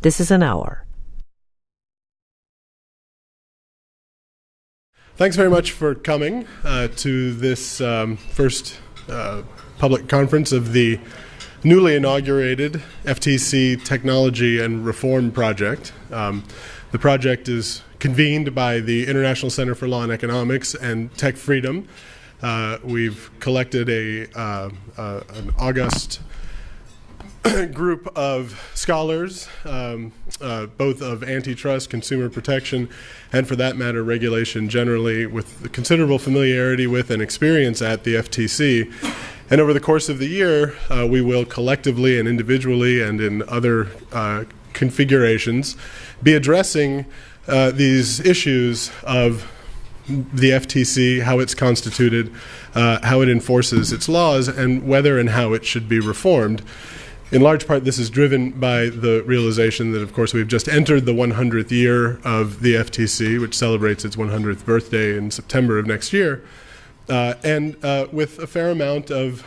This is an hour. Thanks very much for coming to this first public conference of the newly inaugurated FTC Technology and Reform Project. The project is convened by the International Center for Law and Economics and Tech Freedom. We've collected an august group of scholars, both of antitrust, consumer protection, and for that matter, regulation generally, with considerable familiarity with and experience at the FTC. And over the course of the year, we will collectively and individually and in other configurations be addressing these issues of the FTC, how it's constituted, how it enforces its laws, and whether and how it should be reformed. In large part, this is driven by the realization that, of course, we've just entered the 100th year of the FTC, which celebrates its 100th birthday in September of next year, and with a fair amount of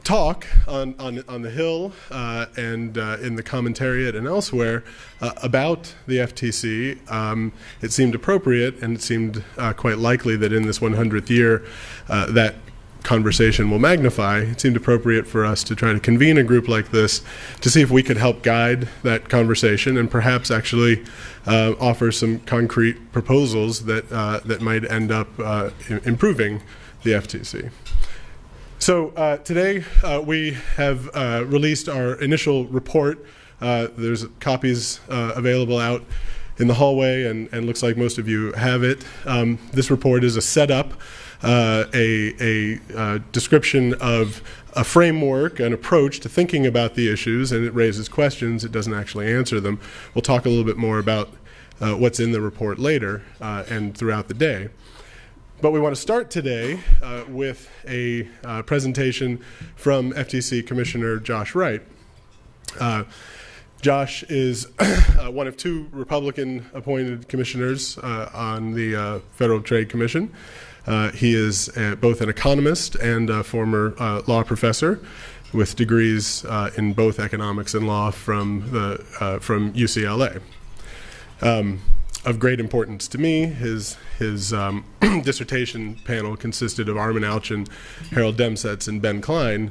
talk on the Hill and in the commentariat and elsewhere about the FTC, it seemed appropriate and it seemed quite likely that in this 100th year that conversation will magnify. It seemed appropriate for us to try to convene a group like this to see if we could help guide that conversation and perhaps actually offer some concrete proposals that might end up improving the FTC. So today we have released our initial report. There's copies available out in the hallway, and looks like most of you have it. This report is a setup, a description of a framework, an approach to thinking about the issues, and it raises questions. It doesn't actually answer them. We'll talk a little bit more about what's in the report later and throughout the day. But we want to start today with a presentation from FTC Commissioner Josh Wright. Josh is one of two Republican-appointed commissioners on the Federal Trade Commission. He is both an economist and a former law professor with degrees in both economics and law from UCLA. Of great importance to me, his dissertation panel consisted of Armin Alchin, Harold Demsetz, and Ben Klein,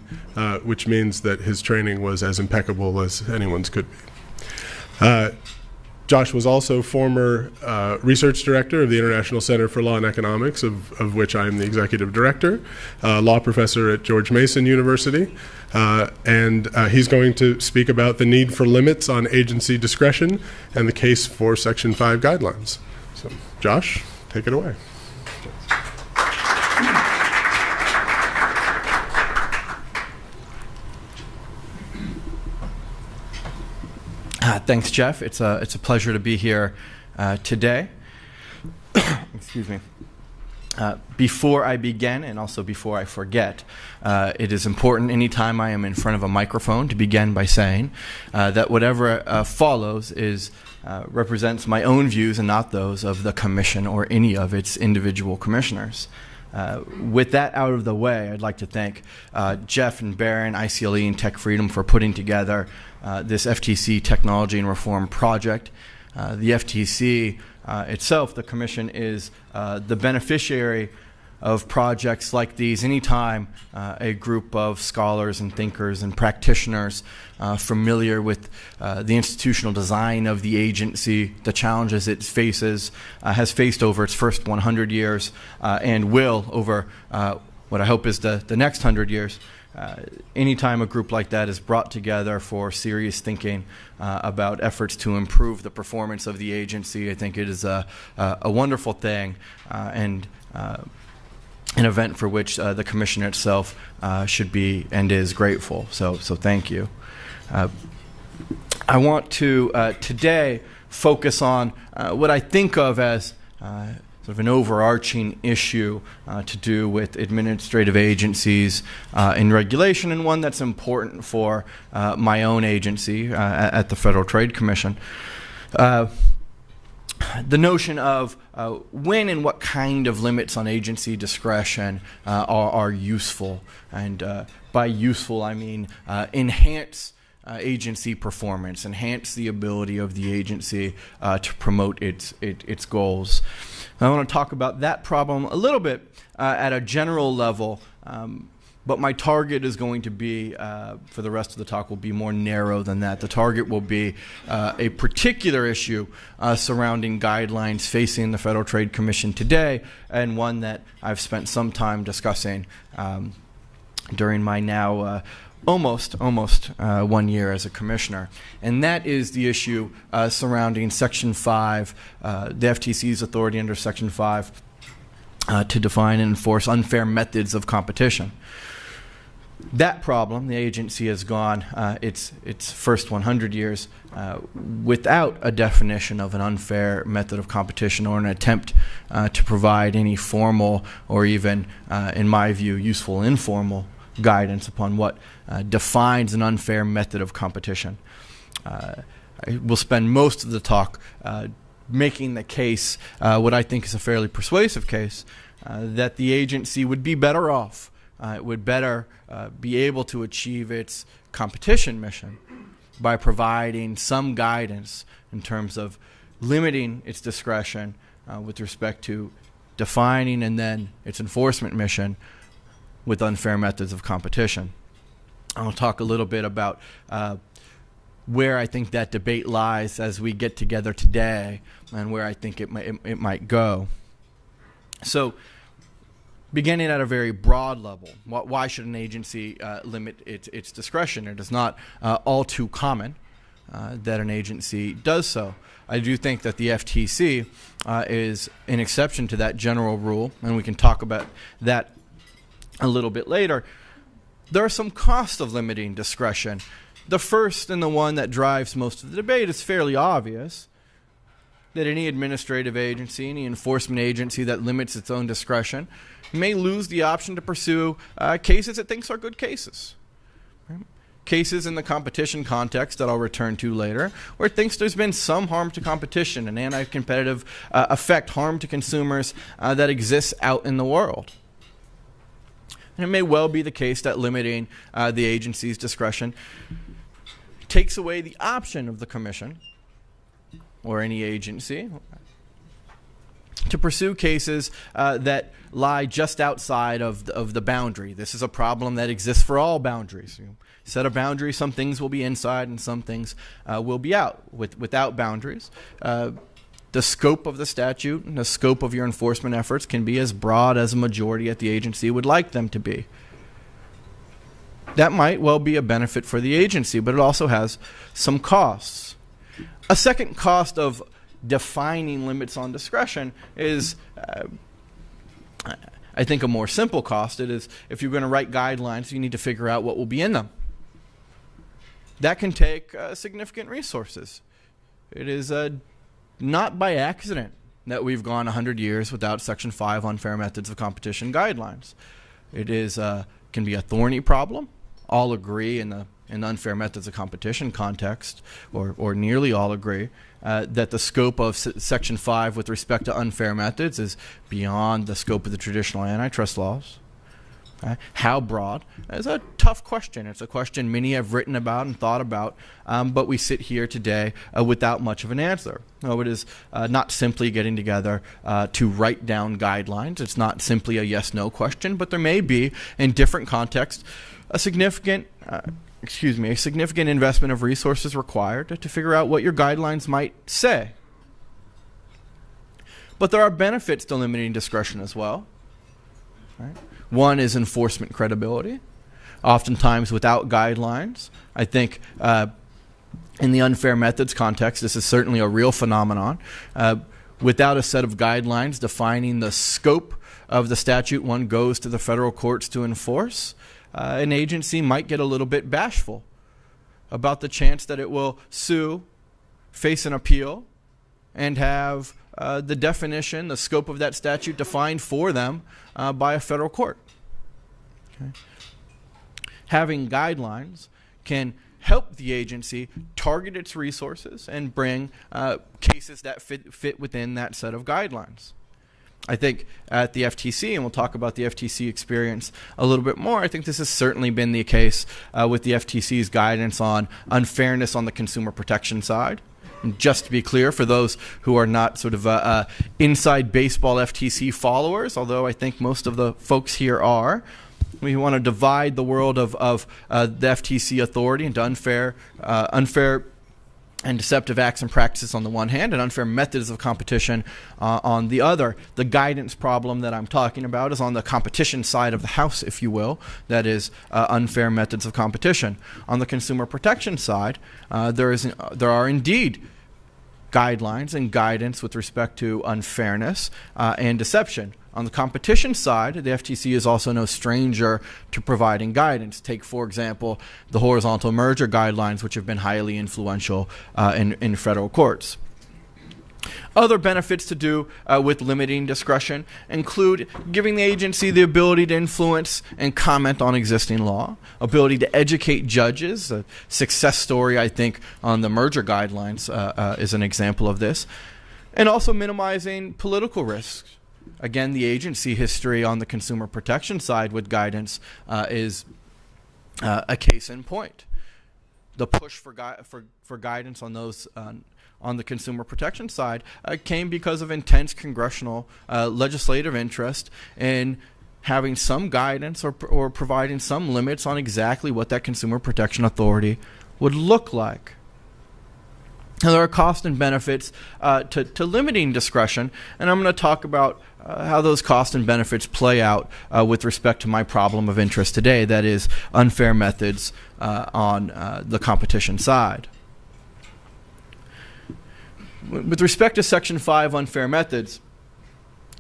which means that his training was as impeccable as anyone's could be. Josh was also former research director of the International Center for Law and Economics, of which I am the executive director, law professor at George Mason University, and he's going to speak about the need for limits on agency discretion and the case for Section 5 guidelines. So, Josh, take it away. Thanks, Jeff. It's a pleasure to be here today. Excuse me. Before I begin, and also before I forget, it is important anytime I am in front of a microphone to begin by saying that whatever follows represents my own views and not those of the Commission or any of its individual commissioners. With that out of the way, I'd like to thank Jeff and Barron, ICLE, and Tech Freedom for putting together this FTC Technology and Reform Project. The FTC itself, the Commission, is the beneficiary of projects like these anytime a group of scholars and thinkers and practitioners familiar with the institutional design of the agency, the challenges it faces, has faced over its first 100 years and will over what I hope is the next 100 years. Anytime a group like that is brought together for serious thinking about efforts to improve the performance of the agency, I think it is a wonderful thing and an event for which the Commission itself should be and is grateful. So thank you. I want to today focus on what I think of as sort of an overarching issue to do with administrative agencies and regulation, and one that's important for my own agency at the Federal Trade Commission. The notion of when and what kind of limits on agency discretion are useful. And by useful, I mean enhance agency performance, enhance the ability of the agency to promote its goals. I want to talk about that problem a little bit at a general level, but my target is going to be, for the rest of the talk, will be more narrow than that. The target will be a particular issue surrounding guidelines facing the Federal Trade Commission today, and one that I've spent some time discussing during my now almost 1 year as a commissioner. And that is the issue surrounding Section 5, the FTC's authority under Section 5 to define and enforce unfair methods of competition. That problem, the agency has gone its first 100 years without a definition of an unfair method of competition or an attempt to provide any formal or even, in my view, useful informal guidance upon what defines an unfair method of competition. I will spend most of the talk making the case, what I think is a fairly persuasive case, that the agency would be better off. It would better be able to achieve its competition mission by providing some guidance in terms of limiting its discretion with respect to defining and then its enforcement mission with unfair methods of competition. I'll talk a little bit about where I think that debate lies as we get together today and where I think it might go. So, beginning at a very broad level, why should an agency limit its discretion? It is not all too common that an agency does so. I do think that the FTC is an exception to that general rule, and we can talk about that a little bit later. There are some costs of limiting discretion. The first, and the one that drives most of the debate, is fairly obvious, that any administrative agency, any enforcement agency that limits its own discretion may lose the option to pursue cases it thinks are good cases. Right? Cases in the competition context that I'll return to later, where it thinks there's been some harm to competition, an anti-competitive effect, harm to consumers that exists out in the world. And it may well be the case that limiting the agency's discretion takes away the option of the Commission or any agency to pursue cases that lie just outside of the boundary. This is a problem that exists for all boundaries. You set a boundary, some things will be inside and some things will be out. Without boundaries, the scope of the statute and the scope of your enforcement efforts can be as broad as a majority at the agency would like them to be. That might well be a benefit for the agency, but it also has some costs. A second cost of defining limits on discretion is, I think, a more simple cost. It is, if you're going to write guidelines, you need to figure out what will be in them. That can take significant resources. It is not by accident that we've gone 100 years without Section 5 unfair methods of competition guidelines. It is can be a thorny problem. All agree in the unfair methods of competition context, or nearly all agree, that the scope of Section 5 with respect to unfair methods is beyond the scope of the traditional antitrust laws. How broad? It's a tough question. It's a question many have written about and thought about, but we sit here today without much of an answer. No, it is not simply getting together to write down guidelines. It's not simply a yes-no question, but there may be, in different contexts, a significant investment of resources required to figure out what your guidelines might say. But there are benefits to limiting discretion as well. Right? One is enforcement credibility. Oftentimes without guidelines, I think in the unfair methods context, this is certainly a real phenomenon. Without a set of guidelines defining the scope of the statute one goes to the federal courts to enforce, an agency might get a little bit bashful about the chance that it will sue, face an appeal, and have the definition, the scope of that statute defined for them by a federal court. Okay. Having guidelines can help the agency target its resources and bring cases that fit within that set of guidelines. I think at the FTC, and we'll talk about the FTC experience a little bit more, I think this has certainly been the case with the FTC's guidance on unfairness on the consumer protection side. And just to be clear, for those who are not sort of inside baseball FTC followers, although I think most of the folks here are, we want to divide the world of the FTC authority into unfair and deceptive acts and practices on the one hand, and unfair methods of competition on the other. The guidance problem that I'm talking about is on the competition side of the house, if you will. That is unfair methods of competition. On the consumer protection side, there are indeed guidelines and guidance with respect to unfairness and deception. On the competition side, the FTC is also no stranger to providing guidance. Take, for example, the horizontal merger guidelines, which have been highly influential in federal courts. Other benefits to do with limiting discretion include giving the agency the ability to influence and comment on existing law, ability to educate judges. A success story, I think, on the merger guidelines is an example of this, and also minimizing political risks. Again, the agency history on the consumer protection side with guidance is a case in point. The push for guidance on those on the consumer protection side came because of intense congressional legislative interest in having some guidance or providing some limits on exactly what that consumer protection authority would look like. Now, there are costs and benefits to limiting discretion, and I'm going to talk about how those costs and benefits play out with respect to my problem of interest today, that is unfair methods on the competition side. With respect to Section 5 unfair methods,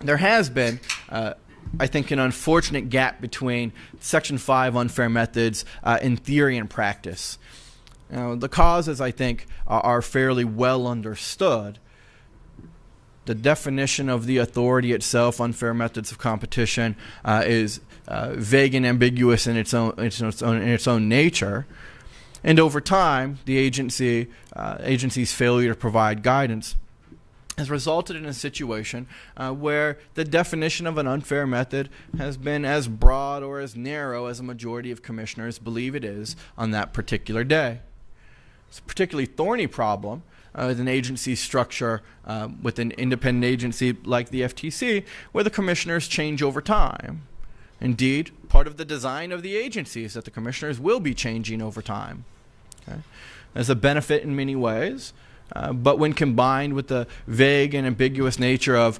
there has been, I think, an unfortunate gap between Section 5 unfair methods in theory and practice. Now, the causes, I think, are fairly well understood. The definition of the authority itself, unfair methods of competition, is vague and ambiguous in its own nature. And over time, the agency's failure to provide guidance has resulted in a situation where the definition of an unfair method has been as broad or as narrow as a majority of commissioners believe it is on that particular day. It's a particularly thorny problem with an agency structure, with an independent agency like the FTC, where the commissioners change over time. Indeed, part of the design of the agency is that the commissioners will be changing over time. Okay? There's a benefit in many ways, but when combined with the vague and ambiguous nature of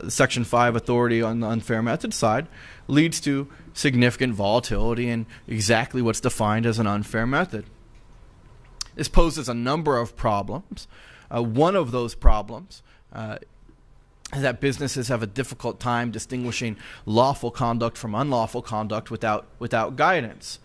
Section 5 authority on the unfair method side, leads to significant volatility in exactly what's defined as an unfair method. This poses a number of problems. One of those problems is that businesses have a difficult time distinguishing lawful conduct from unlawful conduct without guidance.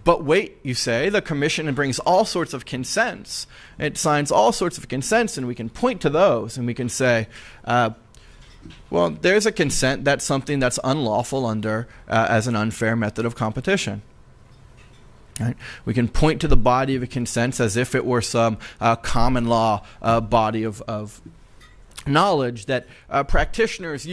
But wait, you say, the commission brings all sorts of consents. It signs all sorts of consents, and we can point to those, and we can say, well, there's a consent that's something that's unlawful under as an unfair method of competition. Right? We can point to the body of a consent as if it were some common law body of knowledge that practitioners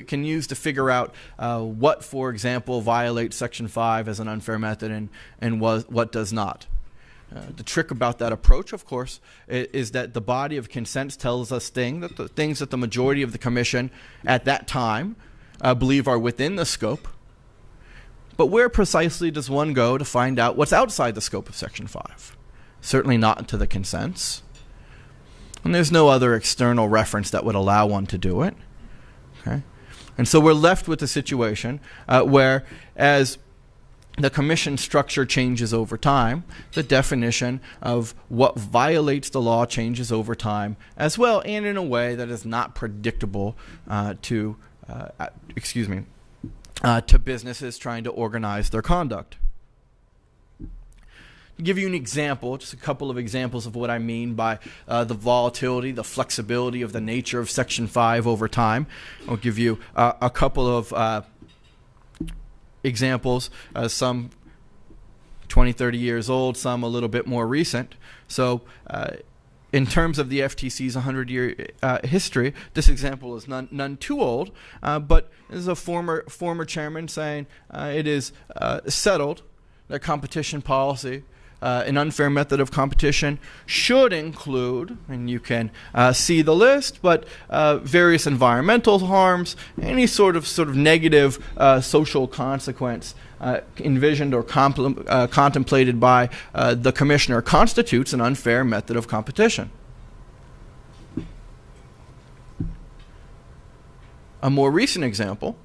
can use to figure out what, for example, violates Section 5 as an unfair method and what does not. The trick about that approach, of course, is that the body of consents tells us things that the majority of the commission at that time believe are within the scope. But where precisely does one go to find out what's outside the scope of Section 5? Certainly not into the consents. And there's no other external reference that would allow one to do it. Okay? And so we're left with a situation where, as the commission structure changes over time, the definition of what violates the law changes over time as well, and in a way that is not predictable to businesses trying to organize their conduct. To give you an example, just a couple of examples of what I mean by the volatility, the flexibility of the nature of Section 5 over time, I'll give you a couple of examples, some 20, 30 years old, some a little bit more recent. So in terms of the FTC's 100-year history, this example is none too old, but this is a former chairman saying it is settled that competition policy, an unfair method of competition, should include, and you can see the list, but various environmental harms, any sort of negative social consequence envisioned or contemplated by the commissioner constitutes an unfair method of competition. A more recent example,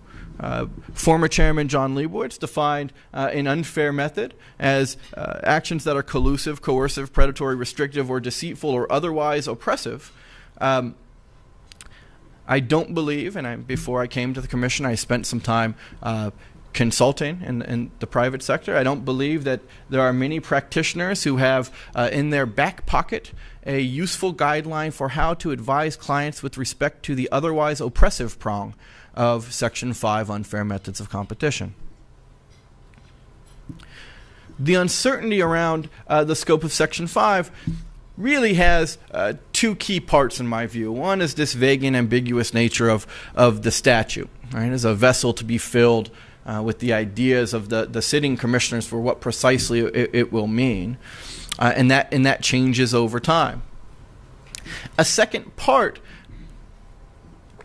former Chairman John Leibowitz defined an unfair method as actions that are collusive, coercive, predatory, restrictive, or deceitful, or otherwise oppressive. I don't believe, and before I came to the Commission, I spent some time consulting in the private sector. I don't believe that there are many practitioners who have in their back pocket a useful guideline for how to advise clients with respect to the otherwise oppressive prong of Section 5 unfair methods of competition. The uncertainty around the scope of Section 5 really has two key parts in my view. One is this vague and ambiguous nature of the statute, right, as a vessel to be filled with the ideas of the sitting commissioners for what precisely it will mean, and that changes over time. A second part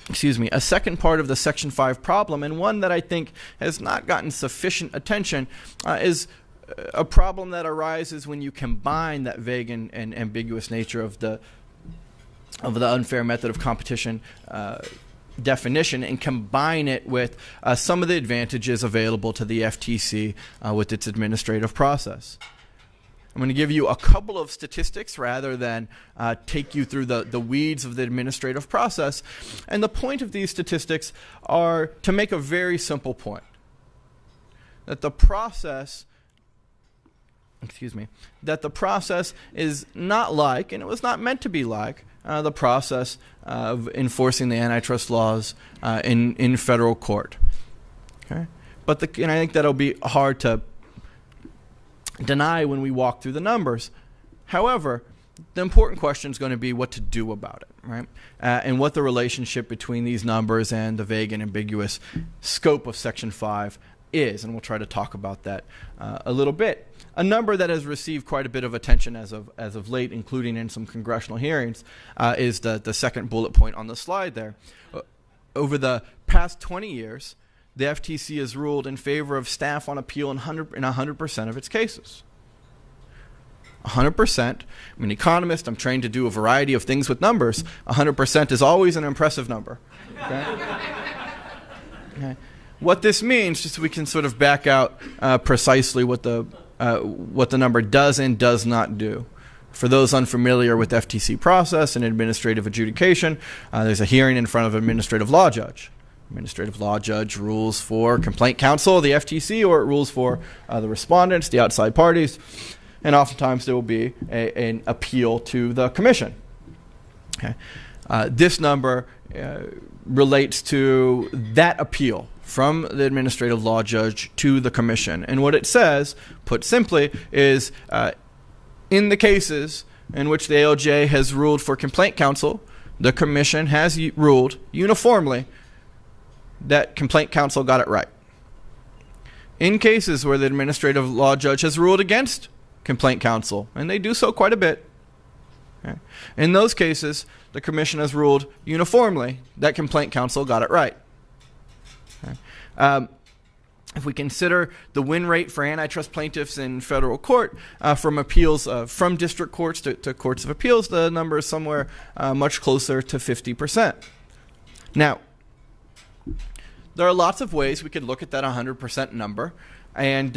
of the Section 5 problem, and one that I think has not gotten sufficient attention, is a problem that arises when you combine that vague and ambiguous nature of the unfair method of competition definition and combine it with some of the advantages available to the FTC with its administrative process. I'm going to give you a couple of statistics rather than take you through the weeds of the administrative process. And the point of these statistics are to make a very simple point, that the process is not like, and it was not meant to be like, the process of enforcing the antitrust laws in federal court. Okay? And I think that'll be hard to deny when we walk through the numbers. However, the important question is going to be what to do about it, right? And what the relationship between these numbers and the vague and ambiguous scope of Section 5 is, and we'll try to talk about that a little bit. A number that has received quite a bit of attention as of late, including in some congressional hearings, is the second bullet point on the slide there. Over the past 20 years, the FTC has ruled in favor of staff on appeal in 100% of its cases. 100%. I'm an economist. I'm trained to do a variety of things with numbers. 100% is always an impressive number. Okay? Okay. What this means, just so we can sort of back out precisely what the number does and does not do. For those unfamiliar with FTC process and administrative adjudication, there's a hearing in front of an administrative law judge. Administrative law judge rules for complaint counsel, the FTC, or it rules for the respondents, the outside parties, and oftentimes there will be an appeal to the commission. Okay. This number relates to that appeal from the administrative law judge to the commission. And what it says, put simply, is in the cases in which the ALJ has ruled for complaint counsel, the commission has ruled uniformly that complaint counsel got it right. In cases where the administrative law judge has ruled against complaint counsel, and they do so quite a bit, okay, in those cases, the commission has ruled uniformly that complaint counsel got it right. Okay. If we consider the win rate for antitrust plaintiffs in federal court from appeals from district courts to courts of appeals, the number is somewhere much closer to 50%. Now, there are lots of ways we could look at that 100% number and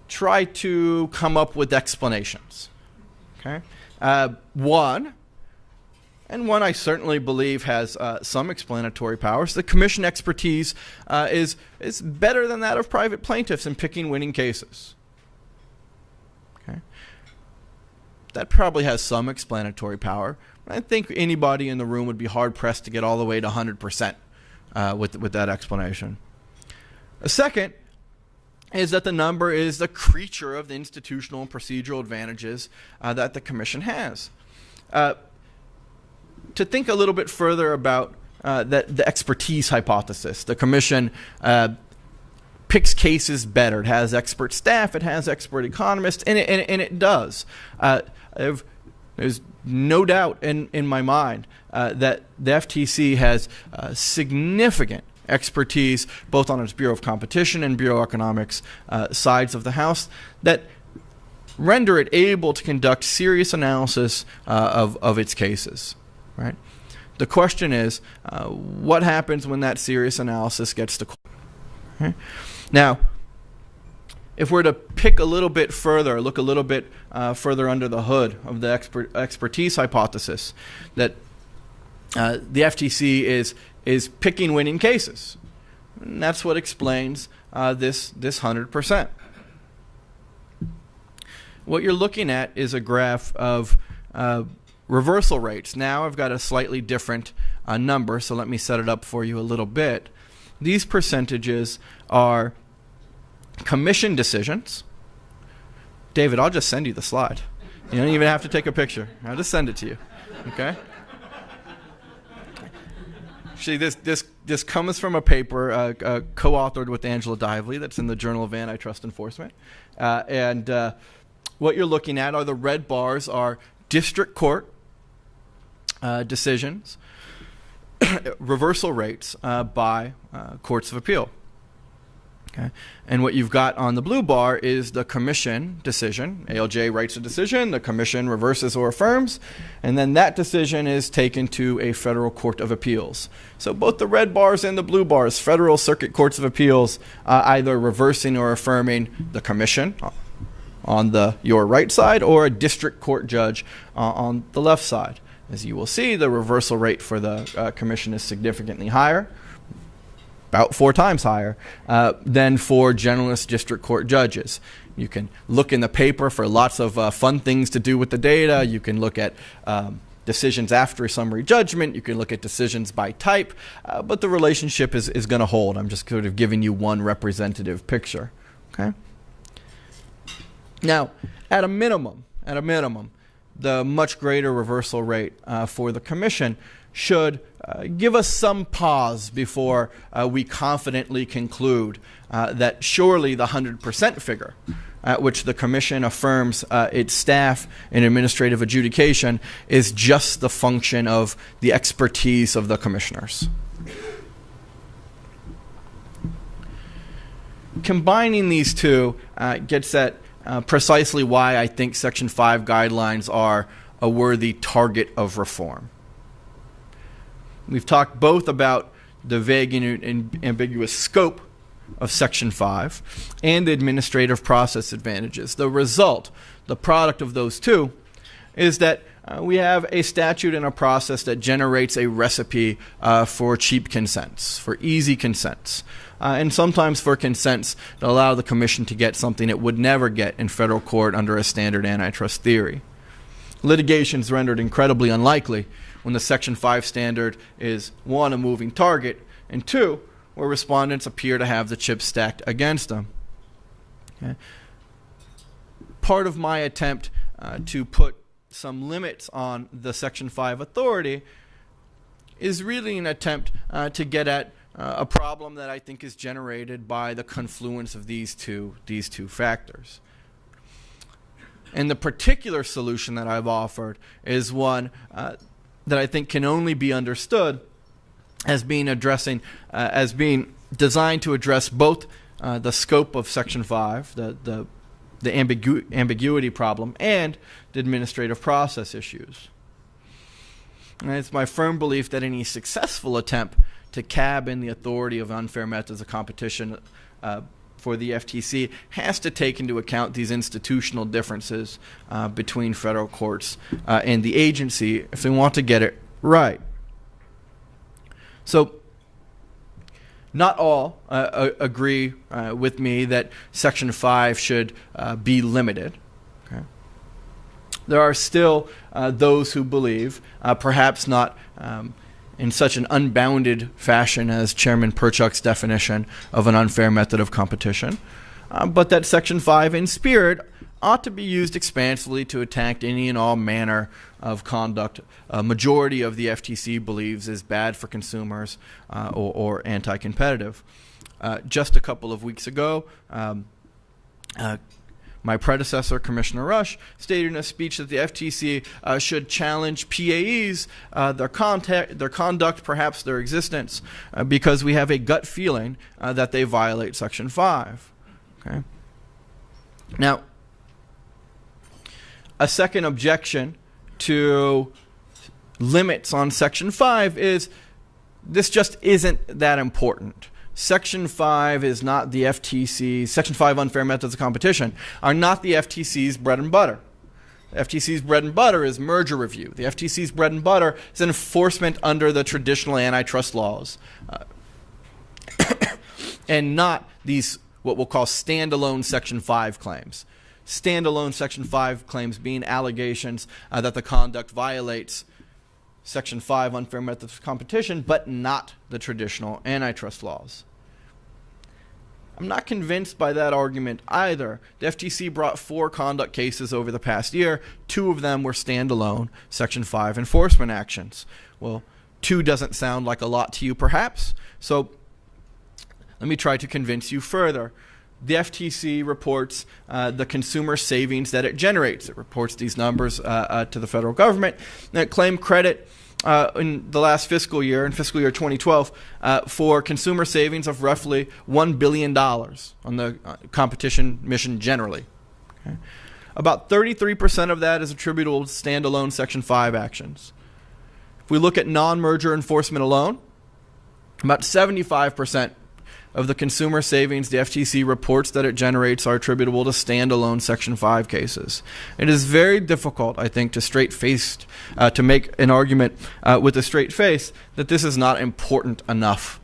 try to come up with explanations. Okay, one I certainly believe has some explanatory powers. The commission expertise is better than that of private plaintiffs in picking winning cases. Okay, that probably has some explanatory power. I think anybody in the room would be hard pressed to get all the way to 100% with that explanation. A second is that the number is the creature of the institutional and procedural advantages that the Commission has. To think a little bit further about the expertise hypothesis, the Commission picks cases better. It has expert staff, it has expert economists, and it does. There's no doubt in my mind that the FTC has significant expertise both on its Bureau of Competition and Bureau of Economics sides of the House that render it able to conduct serious analysis of its cases. Right? The question is, what happens when that serious analysis gets to court? Okay? Now, if we're to pick a little bit further, look a little bit further under the hood of the expertise hypothesis, that the FTC is picking winning cases. And that's what explains this 100%. What you're looking at is a graph of reversal rates. Now I've got a slightly different number, so let me set it up for you a little bit. These percentages are Commission decisions. David, I'll just send you the slide. You don't even have to take a picture. I'll just send it to you. Okay? Actually, this comes from a paper co-authored with Angela Dively that's in the Journal of Antitrust Enforcement. And what you're looking at are the red bars are district court decisions, reversal rates by courts of appeal. Okay. And what you've got on the blue bar is the Commission decision. ALJ writes a decision, the Commission reverses or affirms, and then that decision is taken to a federal court of appeals. So both the red bars and the blue bars, federal circuit courts of appeals, either reversing or affirming the Commission on your right side, or a district court judge on the left side. As you will see, the reversal rate for the Commission is significantly higher, about 4 times higher than for generalist district court judges. You can look in the paper for lots of fun things to do with the data. You can look at decisions after a summary judgment. You can look at decisions by type, but the relationship is going to hold. I'm just sort of giving you one representative picture. Okay. Now, at a minimum, the much greater reversal rate for the Commission should give us some pause before we confidently conclude that surely the 100% figure at which the Commission affirms its staff in administrative adjudication is just the function of the expertise of the commissioners. Combining these two gets at precisely why I think Section 5 guidelines are a worthy target of reform. We've talked both about the vague and ambiguous scope of Section 5 and the administrative process advantages. The result, the product of those two, is that we have a statute and a process that generates a recipe for cheap consents, for easy consents, and sometimes for consents that allow the Commission to get something it would never get in federal court under a standard antitrust theory. Litigation is rendered incredibly unlikely when the Section 5 standard is, 1, a moving target, and 2, where respondents appear to have the chips stacked against them. Okay. Part of my attempt to put some limits on the Section 5 authority is really an attempt to get at a problem that I think is generated by the confluence of these two factors. And the particular solution that I've offered is one that I think can only be understood as being designed to address both the scope of Section 5, the ambiguity problem, and the administrative process issues. And it's my firm belief that any successful attempt to cabin the authority of unfair methods of competition for the FTC has to take into account these institutional differences between federal courts and the agency if they want to get it right. So, not all agree with me that Section 5 should be limited. Okay. There are still those who believe, perhaps not in such an unbounded fashion as Chairman Perchuk's definition of an unfair method of competition, but that Section 5 in spirit ought to be used expansively to attack any and all manner of conduct a majority of the FTC believes is bad for consumers or anti-competitive. Just a couple of weeks ago, my predecessor, Commissioner Rush, stated in a speech that the FTC should challenge PAEs, their conduct, perhaps their existence, because we have a gut feeling that they violate Section 5. Okay. Now, a second objection to limits on Section 5 is this just isn't that important. Section 5 is not the FTC. Section 5 unfair methods of competition are not the FTC's bread and butter. The FTC's bread and butter is merger review. The FTC's bread and butter is enforcement under the traditional antitrust laws, and not these what we'll call standalone Section 5 claims. Standalone Section 5 claims being allegations that the conduct violates Section 5 unfair methods of competition, but not the traditional antitrust laws. I'm not convinced by that argument either. The FTC brought 4 conduct cases over the past year. 2 of them were standalone Section 5 enforcement actions. Well, 2 doesn't sound like a lot to you, perhaps. So let me try to convince you further. The FTC reports the consumer savings that it generates. It reports these numbers to the federal government. And it claimed credit in the last fiscal year, in fiscal year 2012, for consumer savings of roughly $1 billion on the competition mission generally. Okay. About 33% of that is attributable to standalone Section 5 actions. If we look at non-merger enforcement alone, about 75% of the consumer savings the FTC reports that it generates are attributable to standalone Section 5 cases. It is very difficult, I think, to make an argument with a straight face that this is not important enough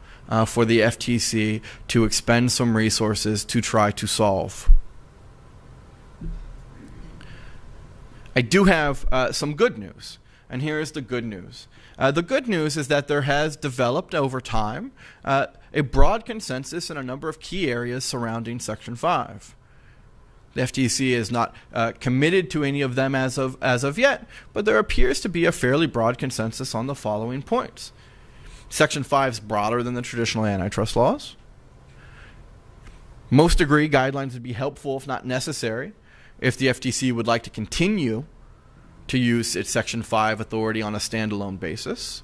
for the FTC to expend some resources to try to solve. I do have some good news, and here is the good news. The good news is that there has developed over time a broad consensus in a number of key areas surrounding Section 5. The FTC is not committed to any of them as of yet, but there appears to be a fairly broad consensus on the following points. Section 5 is broader than the traditional antitrust laws. Most agree guidelines would be helpful, if not necessary, if the FTC would like to continue to use its Section 5 authority on a standalone basis.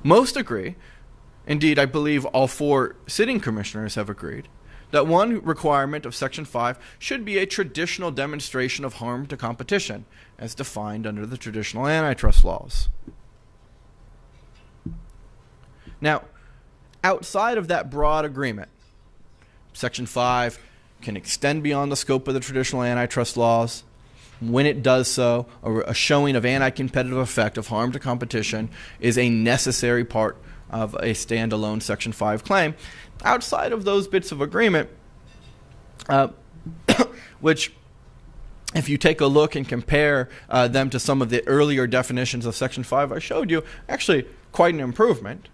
Most agree, indeed I believe all 4 sitting commissioners have agreed, that one requirement of Section 5 should be a traditional demonstration of harm to competition, as defined under the traditional antitrust laws. Now, outside of that broad agreement, Section 5 can extend beyond the scope of the traditional antitrust laws. When it does so, a showing of anti-competitive effect of harm to competition is a necessary part of a standalone Section 5 claim. Outside of those bits of agreement, which, if you take a look and compare them to some of the earlier definitions of Section 5 I showed you, actually quite an improvement.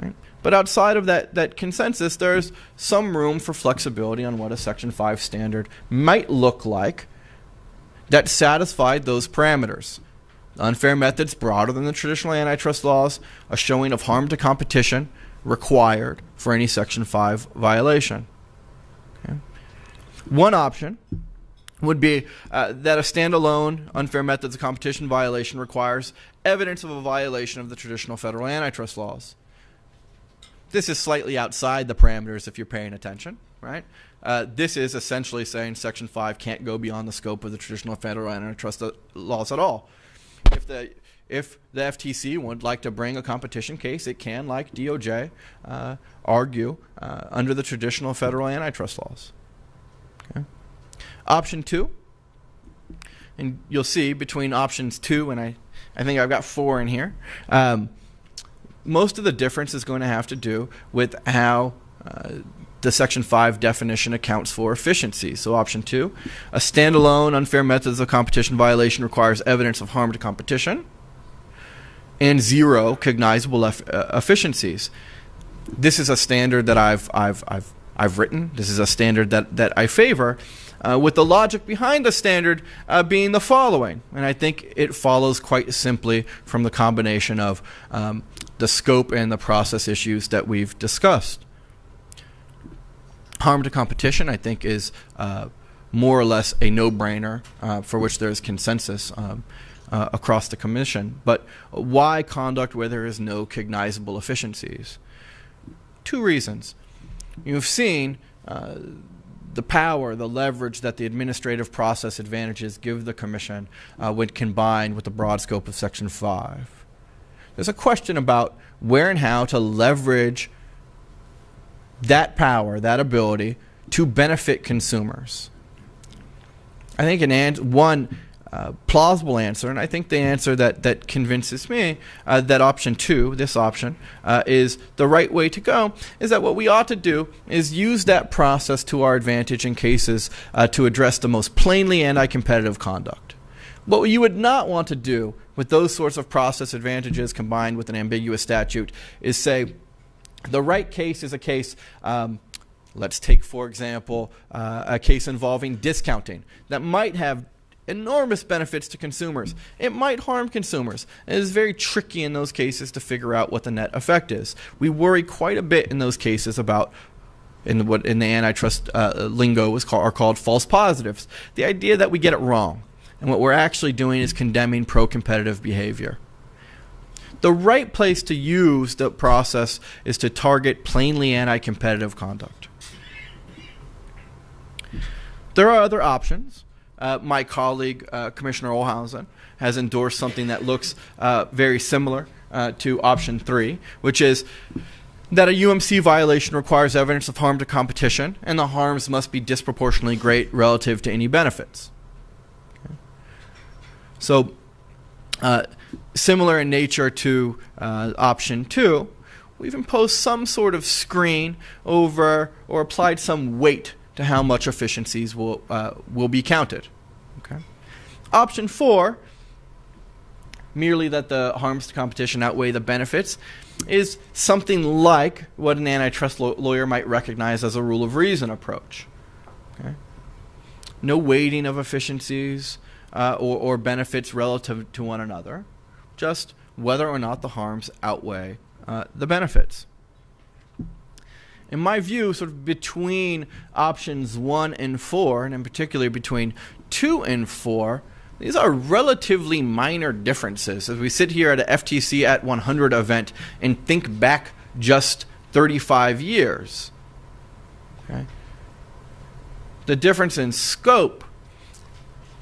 Right? But outside of that consensus, there's some room for flexibility on what a Section 5 standard might look like that satisfied those parameters. Unfair methods broader than the traditional antitrust laws, a showing of harm to competition required for any Section 5 violation. Okay. One option would be that a standalone unfair methods of competition violation requires evidence of a violation of the traditional federal antitrust laws. This is slightly outside the parameters if you're paying attention, right? This is essentially saying Section 5 can't go beyond the scope of the traditional federal antitrust laws at all. If the FTC would like to bring a competition case, it can, like DOJ, argue under the traditional federal antitrust laws. Okay. Option 2, and you'll see between options 2 and I think I've got 4 in here, most of the difference is going to have to do with how the Section 5 definition accounts for efficiency. So option 2, a standalone unfair methods of competition violation requires evidence of harm to competition and 0 cognizable efficiencies. This is a standard that I've I've written. This is a standard that I favor, with the logic behind the standard being the following. And I think it follows quite simply from the combination of the scope and the process issues that we've discussed. Harm to competition, I think, is more or less a no-brainer for which there is consensus across the Commission. But why conduct where there is no cognizable efficiencies? Two reasons. You've seen the power, the leverage that the administrative process advantages give the Commission when combined with the broad scope of Section 5. There's a question about where and how to leverage that power, that ability, to benefit consumers. I think one plausible answer, and I think the answer that convinces me that option 2, this option, is the right way to go, is that what we ought to do is use that process to our advantage in cases to address the most plainly anti-competitive conduct. What you would not want to do with those sorts of process advantages combined with an ambiguous statute is say the right case is a case, let's take, for example, a case involving discounting that might have enormous benefits to consumers. It might harm consumers. It is very tricky in those cases to figure out what the net effect is. We worry quite a bit in those cases about what in the antitrust lingo are called false positives. The idea that we get it wrong, and what we're actually doing is condemning pro-competitive behavior. The right place to use the process is to target plainly anti-competitive conduct. There are other options. My colleague, Commissioner Olhausen, has endorsed something that looks very similar to option 3, which is that a UMC violation requires evidence of harm to competition, and the harms must be disproportionately great relative to any benefits. Okay. So, similar in nature to option 2, we've imposed some sort of screen over or applied some weight to how much efficiencies will be counted. Okay. Option 4, merely that the harms to competition outweigh the benefits, is something like what an antitrust lawyer might recognize as a rule of reason approach. Okay. No weighting of efficiencies or benefits relative to one another, just whether or not the harms outweigh the benefits. In my view, sort of between options 1 and 4, and in particular between 2 and 4, these are relatively minor differences. As we sit here at a FTC at 100 event and think back just 35 years, okay? The difference in scope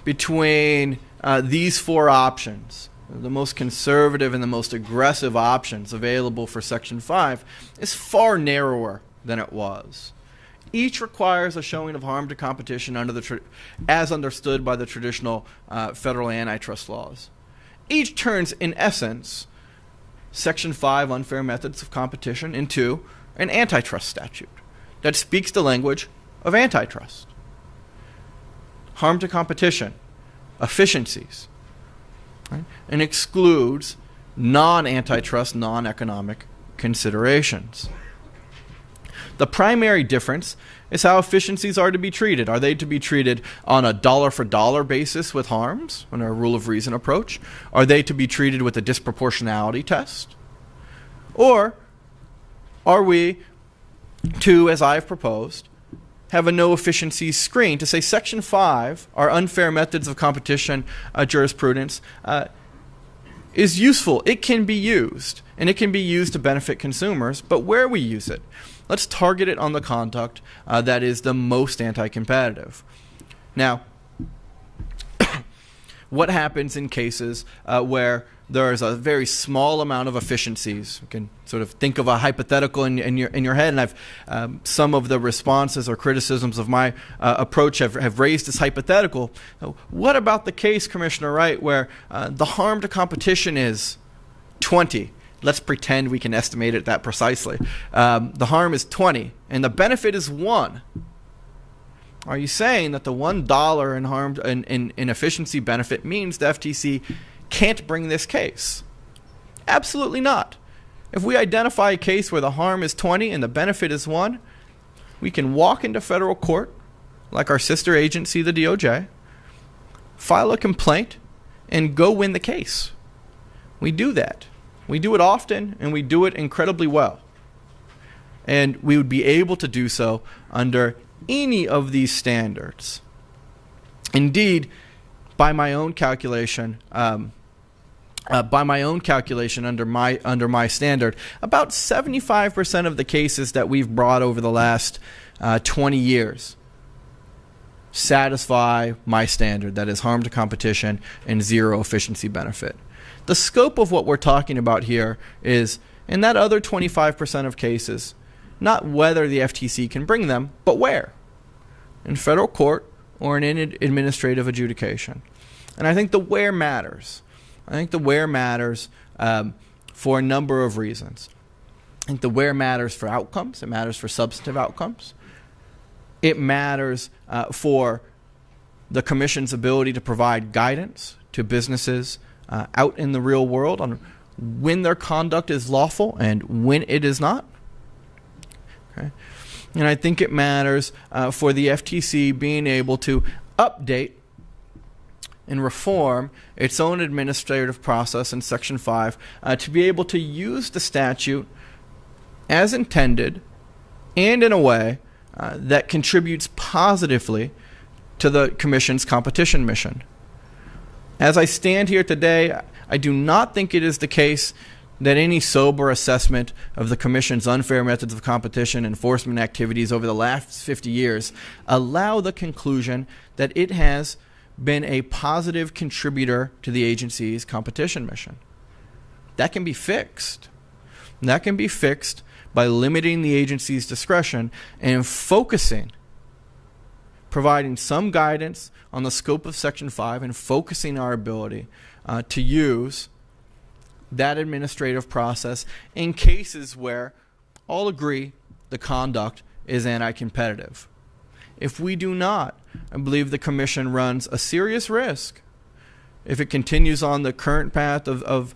between these 4 options, the most conservative and the most aggressive options available for Section 5, is far narrower than it was. Each requires a showing of harm to competition under as understood by the traditional federal antitrust laws. Each turns, in essence, Section 5, unfair methods of competition, into an antitrust statute that speaks the language of antitrust. Harm to competition, efficiencies, right? And excludes non-antitrust, non-economic considerations. The primary difference is how efficiencies are to be treated. Are they to be treated on a dollar-for-dollar basis with harms, on a rule of reason approach? Are they to be treated with a disproportionality test? Or are we to, as I've proposed, have a no efficiencies screen to say Section 5, our unfair methods of competition jurisprudence, is useful. It can be used, and it can be used to benefit consumers, but where we use it, let's target it on the conduct that is the most anti-competitive. Now, what happens in cases where there is a very small amount of efficiencies? You can sort of think of a hypothetical in your head, and I've some of the responses or criticisms of my approach have raised this hypothetical. What about the case, Commissioner Wright, where the harm to competition is 20? Let's pretend we can estimate it that precisely. The harm is 20, and the benefit is 1. Are you saying that the $1 in harm in efficiency benefit means the FTC can't bring this case? Absolutely not. If we identify a case where the harm is 20 and the benefit is 1, we can walk into federal court, like our sister agency, the DOJ, file a complaint, and go win the case. We do that. We do it often, and we do it incredibly well. And we would be able to do so under any of these standards. Indeed, by my own calculation, under my standard, about 75% of the cases that we've brought over the last 20 years satisfy my standard, that is harm to competition and zero efficiency benefit. The scope of what we're talking about here is, in that other 25% of cases, not whether the FTC can bring them, but where. In federal court or in administrative adjudication. And I think the where matters. I think the where matters for a number of reasons. I think the where matters for outcomes. It matters for substantive outcomes. It matters for the Commission's ability to provide guidance to businesses out in the real world on when their conduct is lawful and when it is not. Okay. And I think it matters for the FTC being able to update and reform its own administrative process in Section 5 to be able to use the statute as intended and in a way that contributes positively to the Commission's competition mission. As I stand here today, I do not think it is the case that any sober assessment of the Commission's unfair methods of competition enforcement activities over the last 50 years allow the conclusion that it has been a positive contributor to the agency's competition mission. That can be fixed. That can be fixed by limiting the agency's discretion and focusing, providing some guidance on the scope of Section 5 and focusing our ability to use that administrative process in cases where all agree the conduct is anti-competitive. If we do not, I believe the Commission runs a serious risk, if it continues on the current path of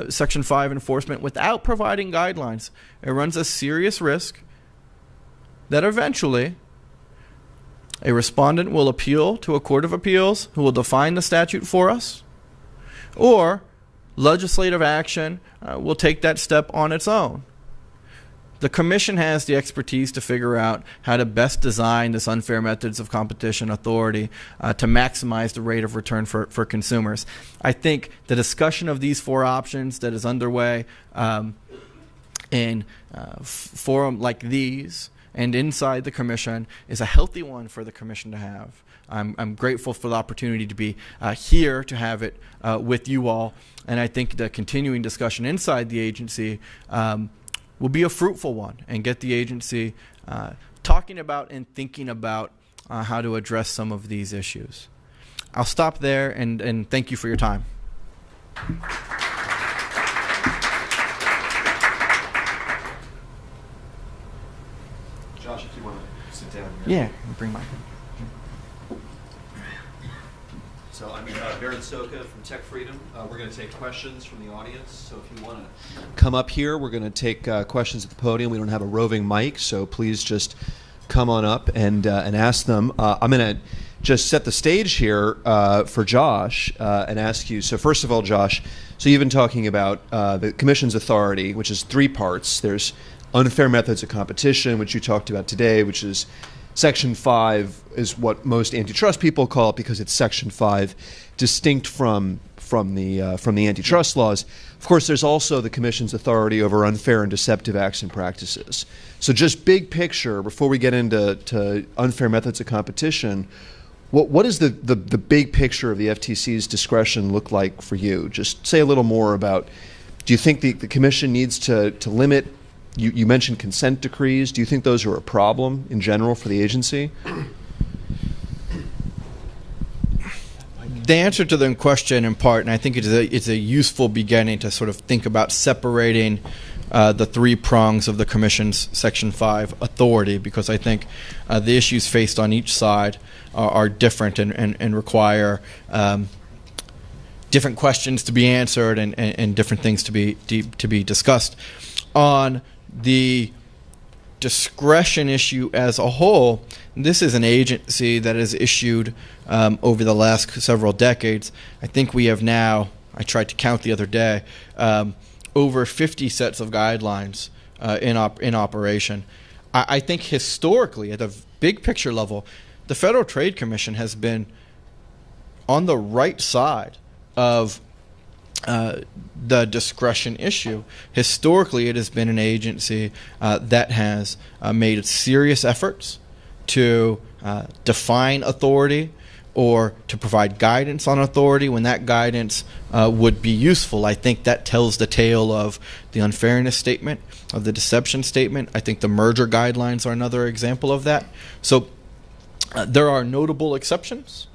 Section 5 enforcement without providing guidelines, it runs a serious risk that eventually a respondent will appeal to a court of appeals who will define the statute for us, or legislative action will take that step on its own. The Commission has the expertise to figure out how to best design this unfair methods of competition authority to maximize the rate of return for consumers. I think the discussion of these four options that is underway in forum like these and inside the Commission is a healthy one for the Commission to have. I'm grateful for the opportunity to be here to have it with you all, and I think the continuing discussion inside the agency will be a fruitful one and get the agency talking about and thinking about how to address some of these issues. I'll stop there and thank you for your time. Josh, if you want to sit down here. Yeah, bring my. So I'm Baron Soka from Tech Freedom. We're going to take questions from the audience. So if you want to come up here, we're going to take questions at the podium. We don't have a roving mic, so please just come on up and ask them. I'm going to just set the stage here for Josh and ask you. So first of all, Josh, so you've been talking about the Commission's authority, which is three parts. There's unfair methods of competition, which you talked about today, which is Section 5 is what most antitrust people call it because it's Section 5, distinct from the antitrust laws. Of course, there's also the Commission's authority over unfair and deceptive acts and practices. So just big picture, before we get into unfair methods of competition, what does the big picture of the FTC's discretion look like for you? Just say a little more about, do you think the Commission needs to limit? You mentioned consent decrees. Do you think those are a problem in general for the agency? The answer to the question in part, and I think it's a useful beginning to sort of think about separating the three prongs of the Commission's Section 5 authority, because I think the issues faced on each side are different and require different questions to be answered and different things to be discussed. On the discretion issue as a whole, this is an agency that has issued over the last several decades. I think we have now, I tried to count the other day, over 50 sets of guidelines in operation. I think historically, at the big picture level, the Federal Trade Commission has been on the right side of the discretion issue. Historically, it has been an agency that has made serious efforts to define authority or to provide guidance on authority when that guidance would be useful. I think that tells the tale of the unfairness statement, of the deception statement. I think the merger guidelines are another example of that. So there are notable exceptions.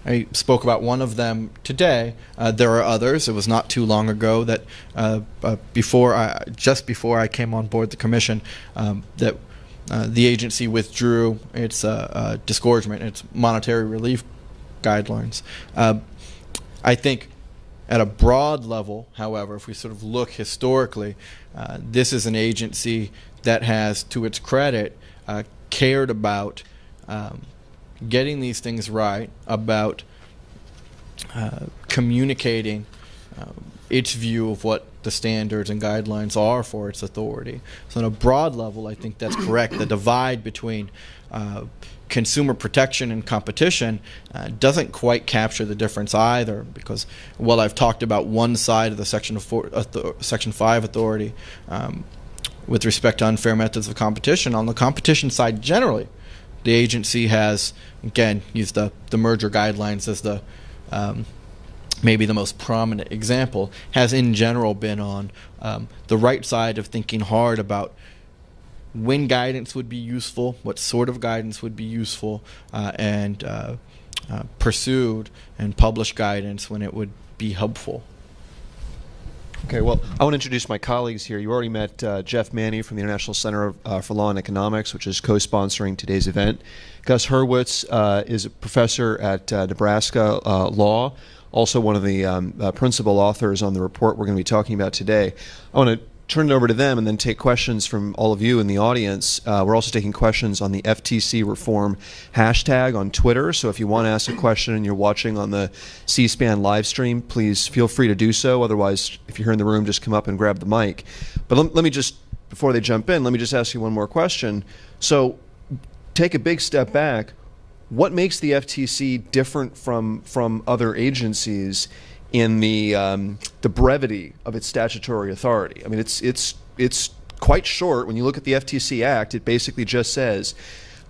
I spoke about one of them today. There are others. It was not too long ago that just before I came on board the commission, that the agency withdrew its disgorgement, its monetary relief guidelines. I think at a broad level, however, if we sort of look historically, this is an agency that has, to its credit, cared about getting these things right, about communicating its view of what the standards and guidelines are for its authority. So on a broad level, I think that's correct. The divide between consumer protection and competition doesn't quite capture the difference either, because while I've talked about one side of the Section 5 authority with respect to unfair methods of competition, on the competition side generally, the agency has, again, used the merger guidelines as the maybe the most prominent example, has in general been on the right side of thinking hard about when guidance would be useful, what sort of guidance would be useful, and pursued and published guidance when it would be helpful. Okay, well, I want to introduce my colleagues here. You already met Jeff Manny from the International Center for Law and Economics, which is co-sponsoring today's event. Gus Hurwitz is a professor at Nebraska Law, also one of the principal authors on the report we're going to be talking about today. I want to turn it over to them and then take questions from all of you in the audience. We're also taking questions on the FTC reform hashtag on Twitter. So if you want to ask a question and you're watching on the C-SPAN live stream, please feel free to do so. Otherwise, if you're here in the room, just come up and grab the mic. But let me just, before they jump in, let me just ask you one more question. So take a big step back. What makes the FTC different from other agencies in the brevity of its statutory authority? I mean, it's quite short. When you look at the FTC Act, it basically just says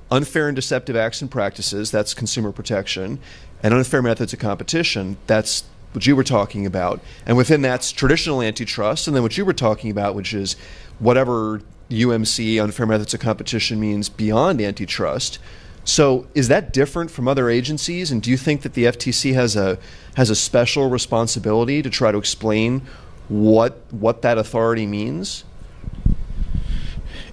unfair and deceptive acts and practices, that's consumer protection, and unfair methods of competition, that's what you were talking about. And within that's traditional antitrust, and then what you were talking about, which is whatever UMC, unfair methods of competition, means beyond antitrust. So is that different from other agencies, and do you think that the FTC has a special responsibility to try to explain what that authority means?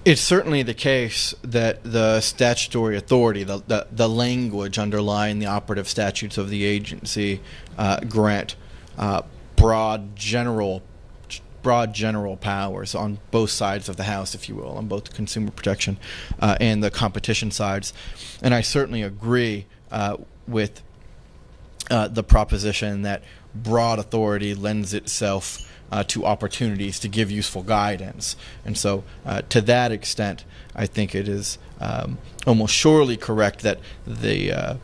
It's certainly the case that the statutory authority, the language underlying the operative statutes of the agency, grant broad general powers on both sides of the house, if you will, on both the consumer protection and the competition sides. And I certainly agree with the proposition that broad authority lends itself to opportunities to give useful guidance. And so to that extent, I think it is almost surely correct that the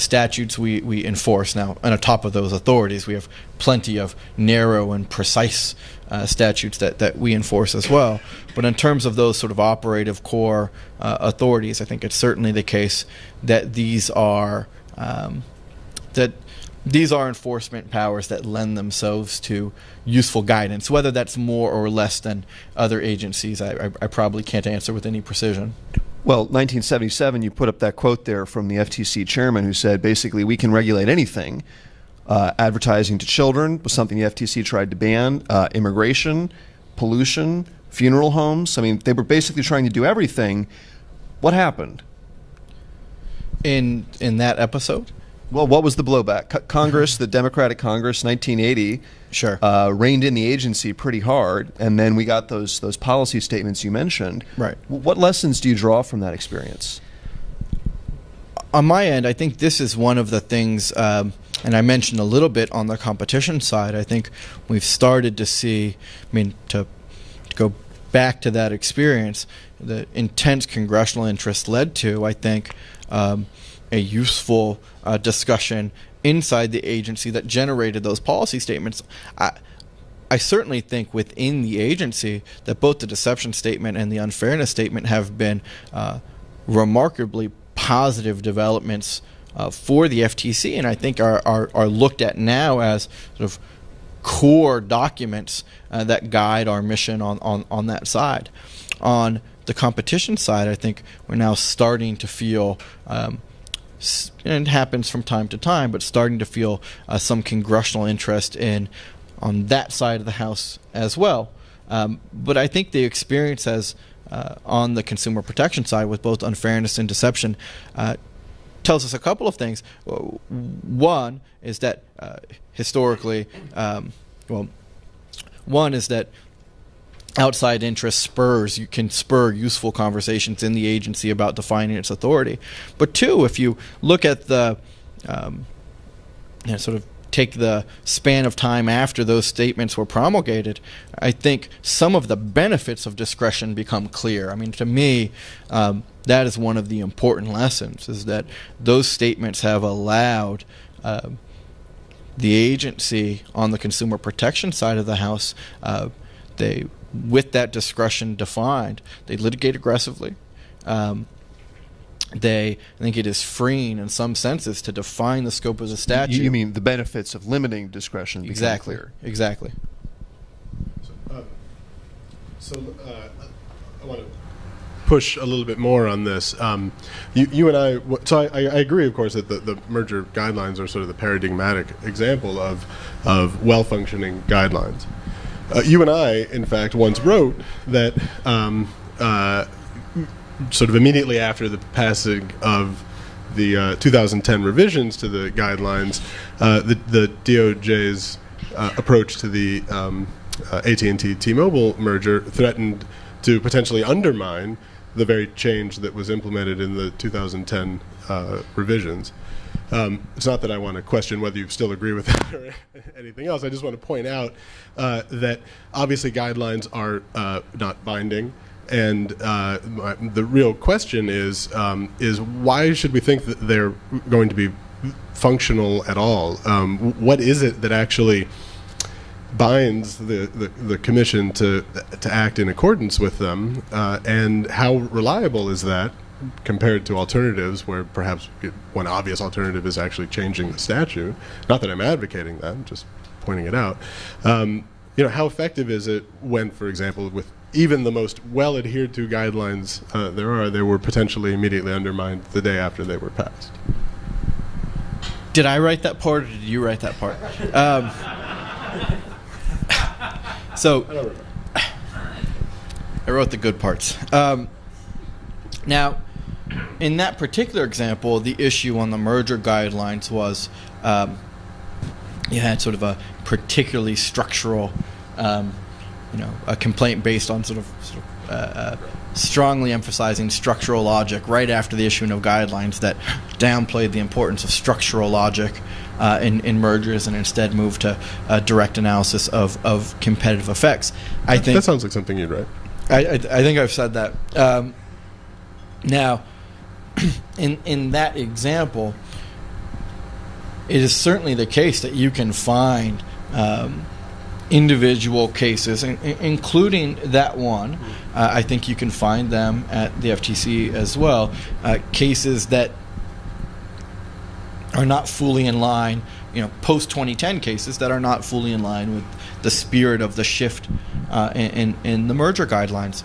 statutes we enforce now, and on top of those authorities, we have plenty of narrow and precise statutes that we enforce as well. But in terms of those sort of operative core authorities, I think it's certainly the case that these are enforcement powers that lend themselves to useful guidance. Whether that's more or less than other agencies, I probably can't answer with any precision. Well, 1977, you put up that quote there from the FTC chairman who said, basically, we can regulate anything. Advertising to children was something the FTC tried to ban. Immigration, pollution, funeral homes. I mean, they were basically trying to do everything. What happened? In that episode? Well, what was the blowback? Congress, the Democratic Congress, 1980, Sure. reined in the agency pretty hard, and then we got those policy statements you mentioned. Right. What lessons do you draw from that experience? On my end, I think this is one of the things, and I mentioned a little bit on the competition side, I think we've started to see, to go back to that experience, the intense congressional interest led to, I think, a useful discussion inside the agency that generated those policy statements. I certainly think within the agency that both the deception statement and the unfairness statement have been remarkably positive developments for the FTC, and I think are looked at now as sort of core documents that guide our mission on that side. On the competition side, I think we're now starting to feel, and it happens from time to time, but starting to feel some congressional interest on that side of the House as well. But I think the experience on the consumer protection side with both unfairness and deception tells us a couple of things. One is that historically, one is that outside interest can spur useful conversations in the agency about defining its authority. But two, if you look at the sort of take the span of time after those statements were promulgated, I think some of the benefits of discretion become clear. To me, that is one of the important lessons, is that those statements have allowed the agency on the consumer protection side of the House, with that discretion defined, they litigate aggressively. I think it is freeing in some senses to define the scope of the statute. You mean the benefits of limiting discretion become Exactly. clear. Exactly. I want to push a little bit more on this. You and I, so I agree, of course, that the merger guidelines are sort of the paradigmatic example of well-functioning guidelines. You and I, in fact, once wrote that sort of immediately after the passing of the 2010 revisions to the guidelines, the DOJ's approach to the AT&T T-Mobile merger threatened to potentially undermine the very change that was implemented in the 2010 revisions. It's not that I want to question whether you still agree with that or anything else. I just want to point out that obviously guidelines are not binding, and the real question is why should we think that they're going to be functional at all? What is it that actually binds the commission to act in accordance with them, and how reliable is that compared to alternatives where perhaps one obvious alternative is actually changing the statute? Not that I'm advocating that, I'm just pointing it out. How effective is it when, for example, with even the most well adhered to guidelines they were potentially immediately undermined the day after they were passed? Did I write that part, or did you write that part? So I wrote the good parts. Now, in that particular example, the issue on the merger guidelines was you had sort of a particularly structural, a complaint based on sort of strongly emphasizing structural logic right after the issuing of guidelines that downplayed the importance of structural logic in mergers and instead moved to direct analysis of competitive effects. I think that sounds like something you'd write. I think I've said that. Now, in that example, it is certainly the case that you can find individual cases, including that one. I think you can find them at the FTC as well, cases that are not fully in line, post-2010 cases that are not fully in line with the spirit of the shift in the merger guidelines.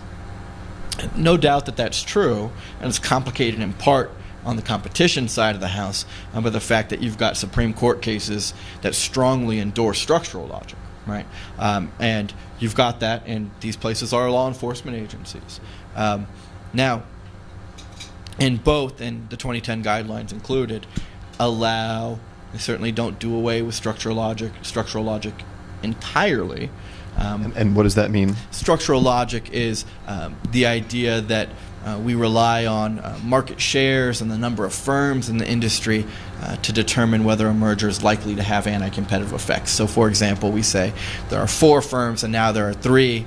No doubt that that's true, and it's complicated in part on the competition side of the House by the fact that you've got Supreme Court cases that strongly endorse structural logic, right? And you've got that, and these places are law enforcement agencies. Now, in both, and the 2010 guidelines included, they certainly don't do away with structural logic entirely. And what does that mean? Structural logic is the idea that we rely on market shares and the number of firms in the industry to determine whether a merger is likely to have anti-competitive effects. So, for example, we say there are 4 firms and now there are 3.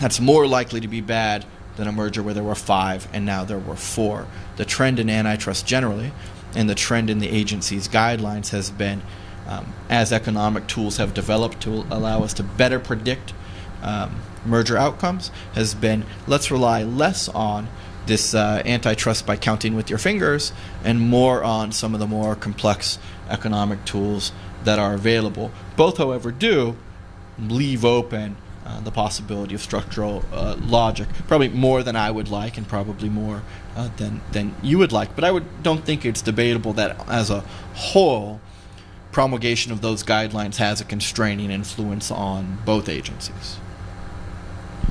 That's more likely to be bad than a merger where there were 5 and now there were 4. The trend in antitrust generally and the trend in the agency's guidelines has been, as economic tools have developed to allow us to better predict merger outcomes, has been, let's rely less on this antitrust by counting with your fingers and more on some of the more complex economic tools that are available. Both, however, do leave open the possibility of structural logic, probably more than I would like and probably more than you would like. But don't think it's debatable that as a whole, promulgation of those guidelines has a constraining influence on both agencies.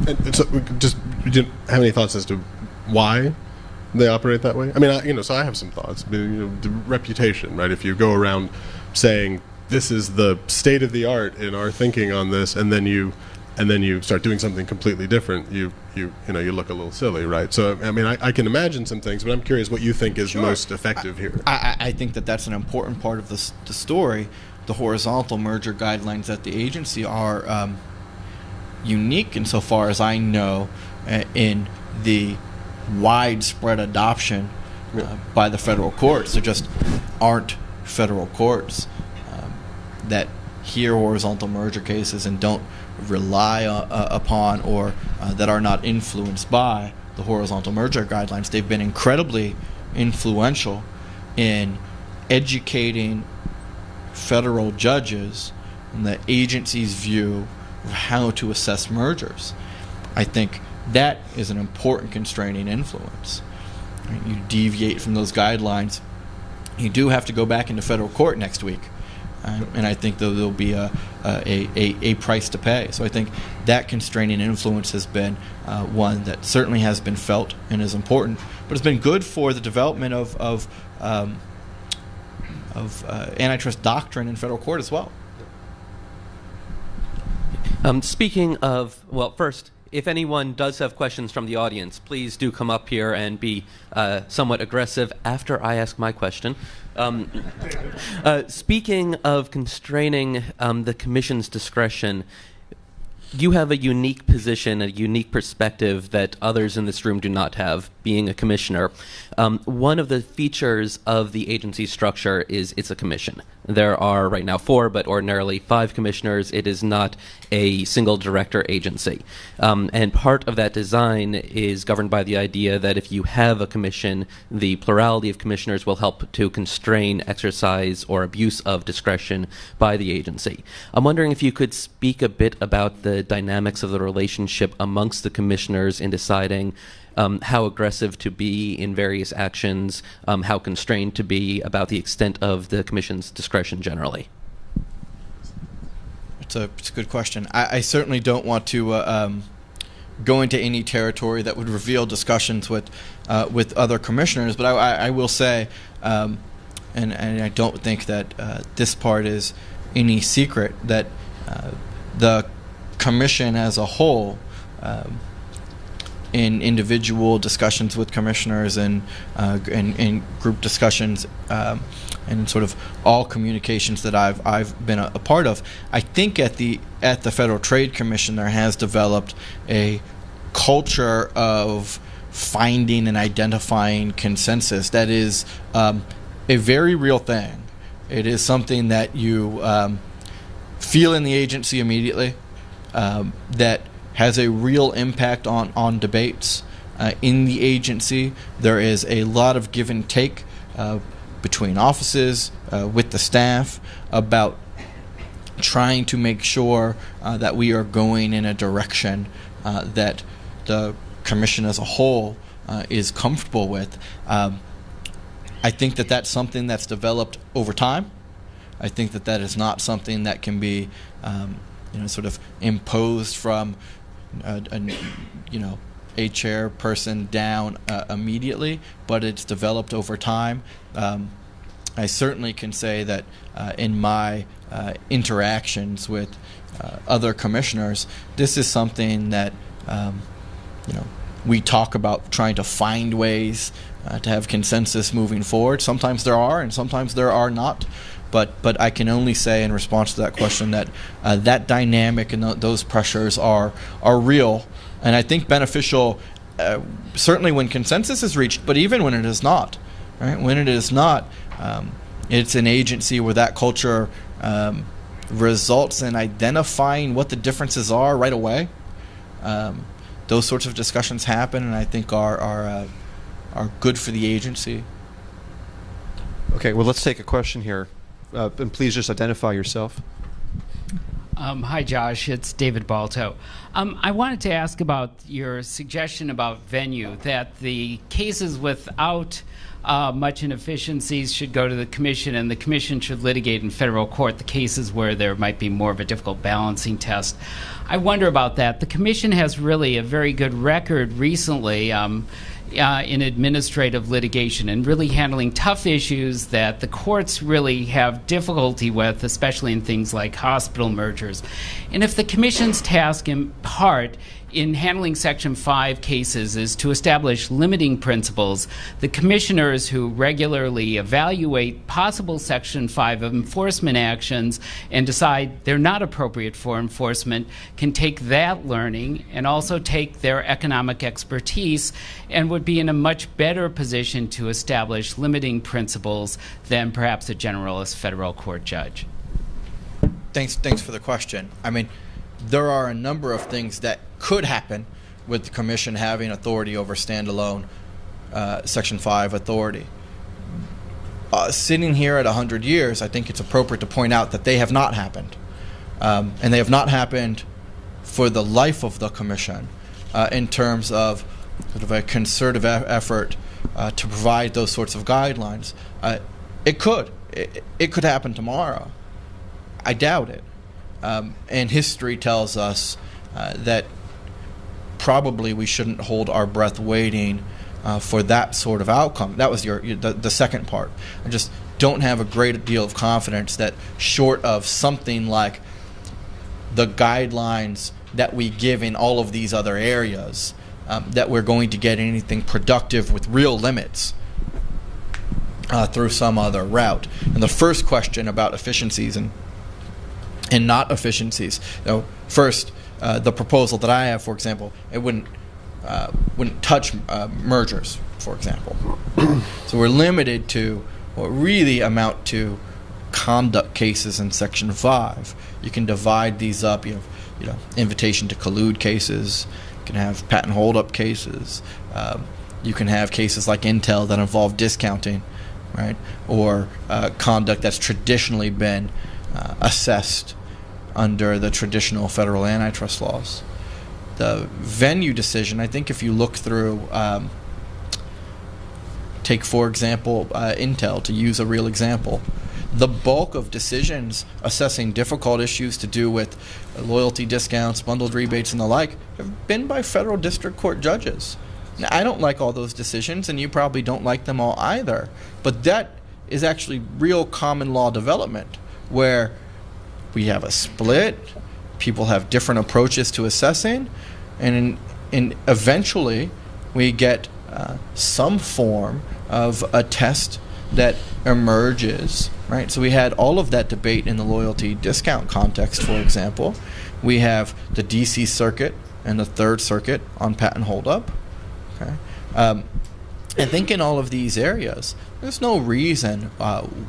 And so, you didn't have any thoughts as to why they operate that way? I mean, so I have some thoughts. The reputation, right? If you go around saying this is the state of the art in our thinking on this, and then you start doing something completely different, you look a little silly, right? So, I mean, I can imagine some things, but I'm curious what you think is most effective here. I think that's an important part of the story. The horizontal merger guidelines at the agency are unique insofar as I know in the widespread adoption by the federal courts. There just aren't federal courts that hear horizontal merger cases and don't rely upon or that are not influenced by the horizontal merger guidelines. They've been incredibly influential in educating federal judges on the agency's view of how to assess mergers. I think that is an important constraining influence. You deviate from those guidelines, you do have to go back into federal court next week. And I think there'll be a price to pay. So I think that constraining influence has been one that certainly has been felt and is important, but it's been good for the development of antitrust doctrine in federal court as well. Speaking of, well, first, if anyone does have questions from the audience, please do come up here and be somewhat aggressive after I ask my question. Speaking of constraining the Commission's discretion, you have a unique position, a unique perspective that others in this room do not have, being a commissioner. One of the features of the agency structure is it's a commission. There are right now 4, but ordinarily 5 commissioners. It is not a single director agency. And part of that design is governed by the idea that if you have a commission, the plurality of commissioners will help to constrain exercise or abuse of discretion by the agency. I'm wondering if you could speak a bit about the dynamics of the relationship amongst the commissioners in deciding how aggressive to be in various actions, how constrained to be, about the extent of the Commission's discretion generally. It's a good question. I certainly don't want to go into any territory that would reveal discussions with other commissioners, but I will say, and I don't think that this part is any secret, that the Commission as a whole, in individual discussions with commissioners and group discussions and sort of all communications that I've been a part of, I think at the Federal Trade Commission there has developed a culture of finding and identifying consensus that is a very real thing. It is something that you feel in the agency immediately, that has a real impact on debates in the agency. There is a lot of give and take between offices, with the staff, about trying to make sure that we are going in a direction that the Commission as a whole is comfortable with. I think that that's something that's developed over time. I think that is not something that can be sort of imposed from a chairperson down immediately, but it's developed over time. I certainly can say that in my interactions with other commissioners, this is something that we talk about trying to find ways to have consensus moving forward. Sometimes there are, and sometimes there are not. But I can only say in response to that question that that dynamic and those pressures are real, and I think beneficial. Certainly when consensus is reached, but even when it is not. Right? When it is not, it's an agency where that culture results in identifying what the differences are right away. Those sorts of discussions happen, and I think are good for the agency. Okay, well, let's take a question here. And please just identify yourself. Hi, Josh. It's David Balto. I wanted to ask about your suggestion about venue, that the cases without much inefficiencies should go to the commission, and the commission should litigate in federal court the cases where there might be more of a difficult balancing test. I wonder about that. The commission has really a very good record recently in administrative litigation and really handling tough issues that the courts really have difficulty with, especially in things like hospital mergers. And if the commission's task in part in handling Section 5 cases is to establish limiting principles, the commissioners who regularly evaluate possible Section 5 enforcement actions and decide they're not appropriate for enforcement can take that learning and also take their economic expertise and would be in a much better position to establish limiting principles than perhaps a generalist federal court judge. Thanks for the question. I mean, there are a number of things that could happen with the commission having authority over standalone Section 5 authority. Sitting here at 100 years, I think it's appropriate to point out that they have not happened. And they have not happened for the life of the commission in terms of sort of a concerted effort to provide those sorts of guidelines. It could happen tomorrow. I doubt it. And history tells us that probably we shouldn't hold our breath waiting for that sort of outcome. That was the second part. I just don't have a great deal of confidence that short of something like the guidelines that we give in all of these other areas, that we're going to get anything productive with real limits through some other route. And the first question about efficiencies and not efficiencies. First, the proposal that I have, for example, it wouldn't touch mergers, for example. So we're limited to what really amount to conduct cases in Section 5. You can divide these up. You have, invitation to collude cases. You can have patent holdup cases. You can have cases like Intel that involve discounting, right? Or conduct that's traditionally been assessed under the traditional federal antitrust laws. The venue decision, I think if you look through, take for example Intel, to use a real example, the bulk of decisions assessing difficult issues to do with loyalty discounts, bundled rebates, and the like have been by federal district court judges. Now, I don't like all those decisions, and you probably don't like them all either, but that is actually real common law development where we have a split, people have different approaches to assessing, and eventually we get some form of a test that emerges, right? So we had all of that debate in the loyalty discount context, for example. We have the D.C. Circuit and the Third Circuit on patent holdup. Okay? I think in all of these areas, there's no reason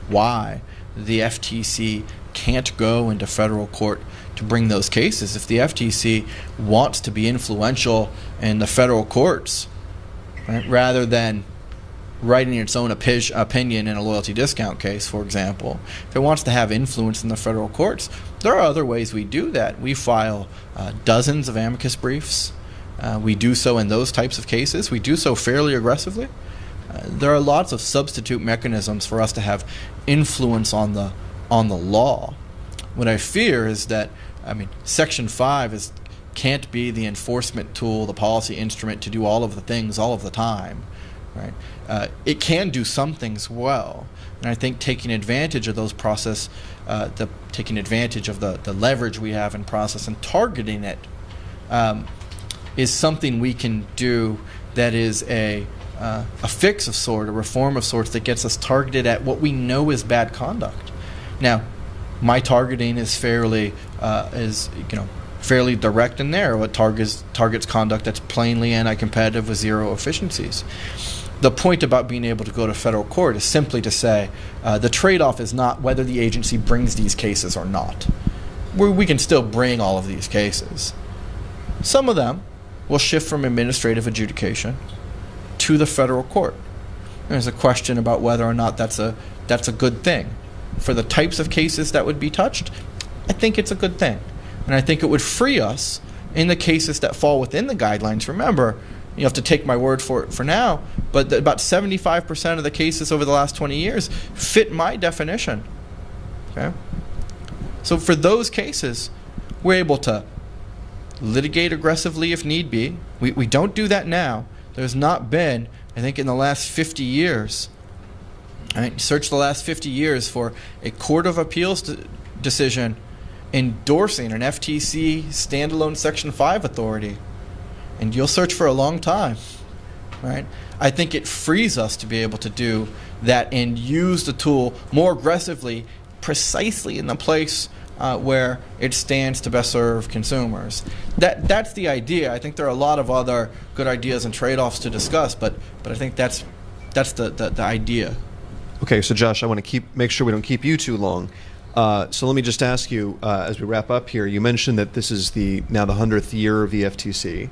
why the FTC can't go into federal court to bring those cases. If the FTC wants to be influential in the federal courts, right, rather than writing its own opinion in a loyalty discount case, for example, if it wants to have influence in the federal courts, there are other ways we do that. We file dozens of amicus briefs. We do so in those types of cases. We do so fairly aggressively. There are lots of substitute mechanisms for us to have influence on the law. What I fear is that, Section 5 can't be the enforcement tool, the policy instrument to do all of the things all of the time. right? It can do some things well, and I think taking advantage of those taking advantage of the leverage we have in process and targeting it is something we can do that is a fix of sort, a reform of sorts that gets us targeted at what we know is bad conduct. Now, my targeting is fairly direct and narrow. It targets conduct that's plainly anti-competitive with zero efficiencies. The point about being able to go to federal court is simply to say the trade-off is not whether the agency brings these cases or not. We can still bring all of these cases. Some of them will shift from administrative adjudication to the federal court. There's a question about whether or not that's a good thing. For the types of cases that would be touched, I think it's a good thing. And I think it would free us in the cases that fall within the guidelines. Remember, you have to take my word for it for now, but about 75% of the cases over the last 20 years fit my definition. Okay? So for those cases, we're able to litigate aggressively if need be. We don't do that now. There's not been, I think, in the last 50 years, right, search the last 50 years for a Court of Appeals decision endorsing an FTC standalone Section 5 authority. And you'll search for a long time, right? I think it frees us to be able to do that and use the tool more aggressively, precisely in the place where it stands to best serve consumers. That's the idea. I think there are a lot of other good ideas and trade-offs to discuss, but I think that's the idea. Okay, so Josh, I want to make sure we don't keep you too long. So let me just ask you, as we wrap up here, you mentioned that this is now the 100th year of the FTC.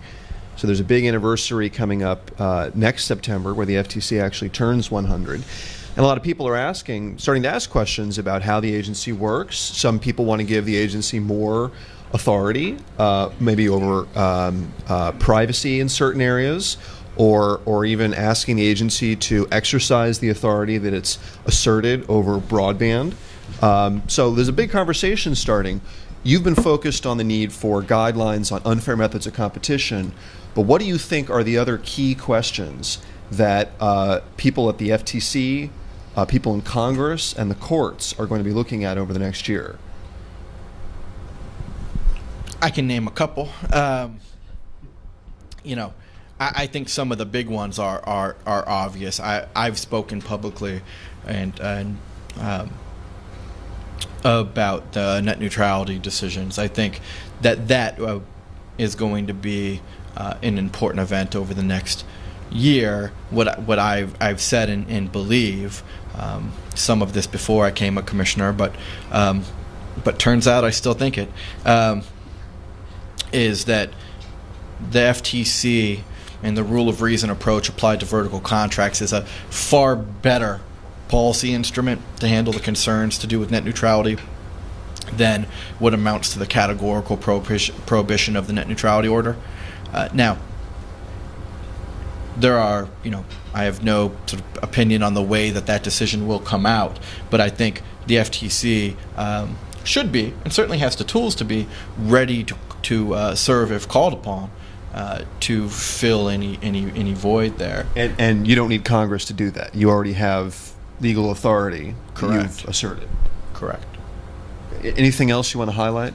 So there's a big anniversary coming up next September where the FTC actually turns 100. And a lot of people are starting to ask questions about how the agency works. Some people want to give the agency more authority, maybe over privacy in certain areas, or even asking the agency to exercise the authority that it's asserted over broadband. So there's a big conversation starting. You've been focused on the need for guidelines on unfair methods of competition, but what do you think are the other key questions that people at the FTC, people in Congress, and the courts are going to be looking at over the next year? I can name a couple. I think some of the big ones are obvious. I've spoken publicly and about the net neutrality decisions. I think that is going to be an important event over the next year. What I've said and believe, some of this before I came a commissioner, but turns out I still think it, is that the FTC and the rule of reason approach applied to vertical contracts is a far better policy instrument to handle the concerns to do with net neutrality than what amounts to the categorical prohibition of the net neutrality order. Now, there are, I have no sort of opinion on the way that decision will come out, but I think the FTC should be, and certainly has the tools to be, ready to serve if called upon to fill any void there. And you don't need Congress to do that. You already have legal authority. Correct. You've asserted. Correct. Anything else you want to highlight?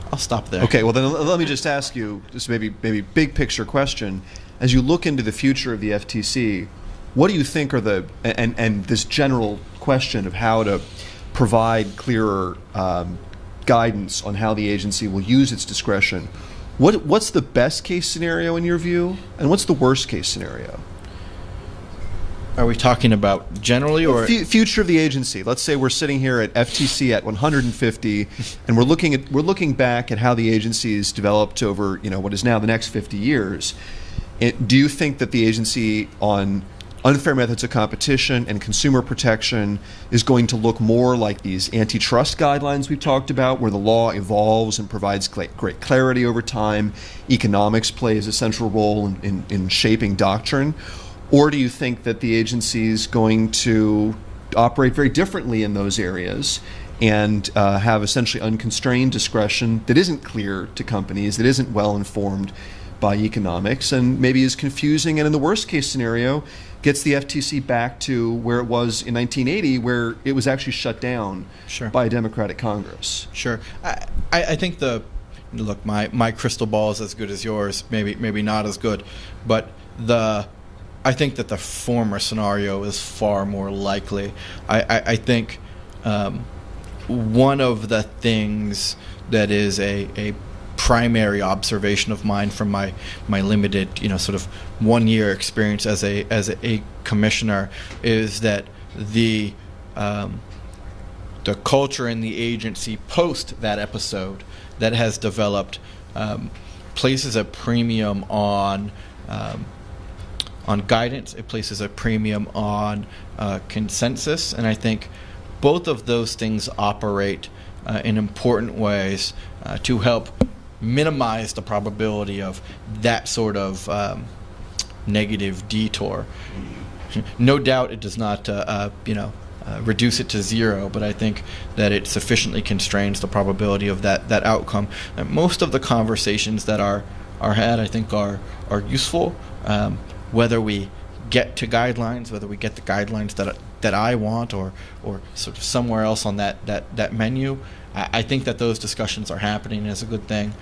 I'll stop there. Okay, well then let me just ask you, just maybe big picture question. As you look into the future of the FTC, what do you think are and this general question of how to provide clearer guidance on how the agency will use its discretion, what's the best case scenario in your view, and what's the worst case scenario? Are we talking about generally or future of the agency? Let's say we're sitting here at FTC at 150, and we're looking back at how the agency's developed over what is now the next 50 years. Do you think that the agency on unfair methods of competition and consumer protection is going to look more like these antitrust guidelines we've talked about, where the law evolves and provides great clarity over time? Economics plays a central role in shaping doctrine. Or do you think that the agency is going to operate very differently in those areas and have essentially unconstrained discretion that isn't clear to companies, that isn't well informed by economics and maybe is confusing, and in the worst case scenario, gets the FTC back to where it was in 1980, where it was actually shut down Sure. by a Democratic Congress. Sure. I think look, my crystal ball is as good as yours, maybe not as good, but I think that the former scenario is far more likely. I think one of the things that is a primary observation of mine from my limited, sort of 1 year experience as a commissioner is that the culture in the agency post that episode that has developed places a premium on guidance. It places a premium on consensus, and I think both of those things operate in important ways to help minimize the probability of that sort of negative detour. No doubt it does not, reduce it to zero, but I think that it sufficiently constrains the probability of that outcome. And most of the conversations that are had, I think, are useful. Whether we get to guidelines, whether we get the guidelines that I want, or sort of somewhere else on that menu, I think that those discussions are happening is a good thing.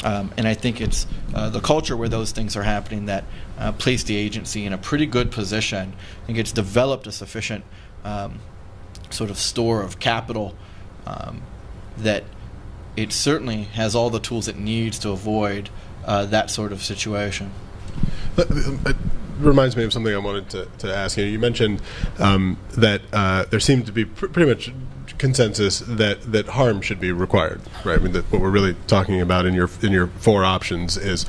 And I think it's the culture where those things are happening that place the agency in a pretty good position. I think it's developed a sufficient sort of store of capital that it certainly has all the tools it needs to avoid that sort of situation. It reminds me of something I wanted to ask you. You mentioned that there seemed to be pretty much consensus that harm should be required, right? I mean, that what we're really talking about in your 4 options is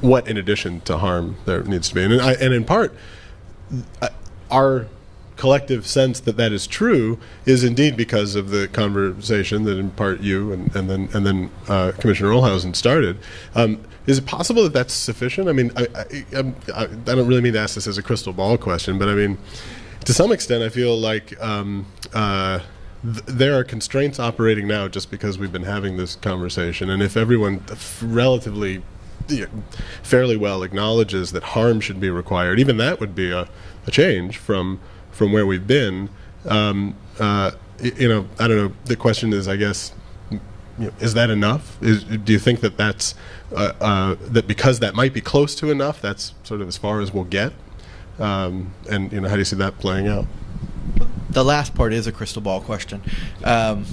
what, in addition to harm, there needs to be, and in part, our collective sense that is true is indeed because of the conversation that in part you and then Commissioner Olhausen started. Is it possible that that's sufficient? I mean, I don't really mean to ask this as a crystal ball question, but I mean, to some extent, I feel like there are constraints operating now just because we've been having this conversation, and if everyone relatively fairly well acknowledges that harm should be required, even that would be a change from where we've been. I don't know. The question is, I guess, is that enough? Do you think that that's that because that might be close to enough, that's sort of as far as we'll get? And how do you see that playing out? The last part is a crystal ball question. I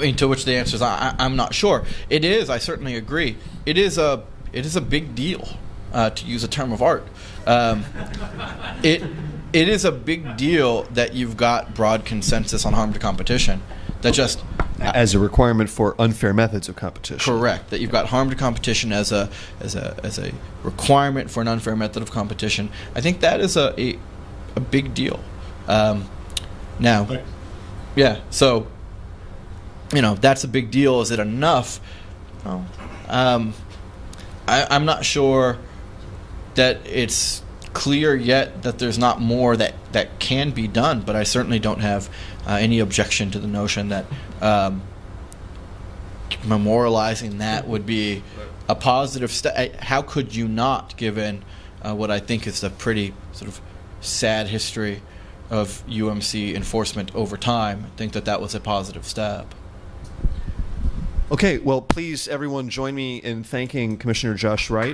mean, to which the answer is I'm not sure. It is. I certainly agree. It is a big deal, to use a term of art. It is a big deal that you've got broad consensus on harm to competition. That just as a requirement for unfair methods of competition. Correct. That you've got harm to competition as a requirement for an unfair method of competition. I think that is a big deal. Now, yeah. So, that's a big deal. Is it enough? Well, I'm not sure that it's clear yet that there's not more that can be done, but I certainly don't have any objection to the notion that memorializing that would be a positive step. How could you not, given what I think is a pretty sort of sad history of UMC enforcement over time, think that was a positive step. Okay, well, please, everyone, join me in thanking Commissioner Josh Wright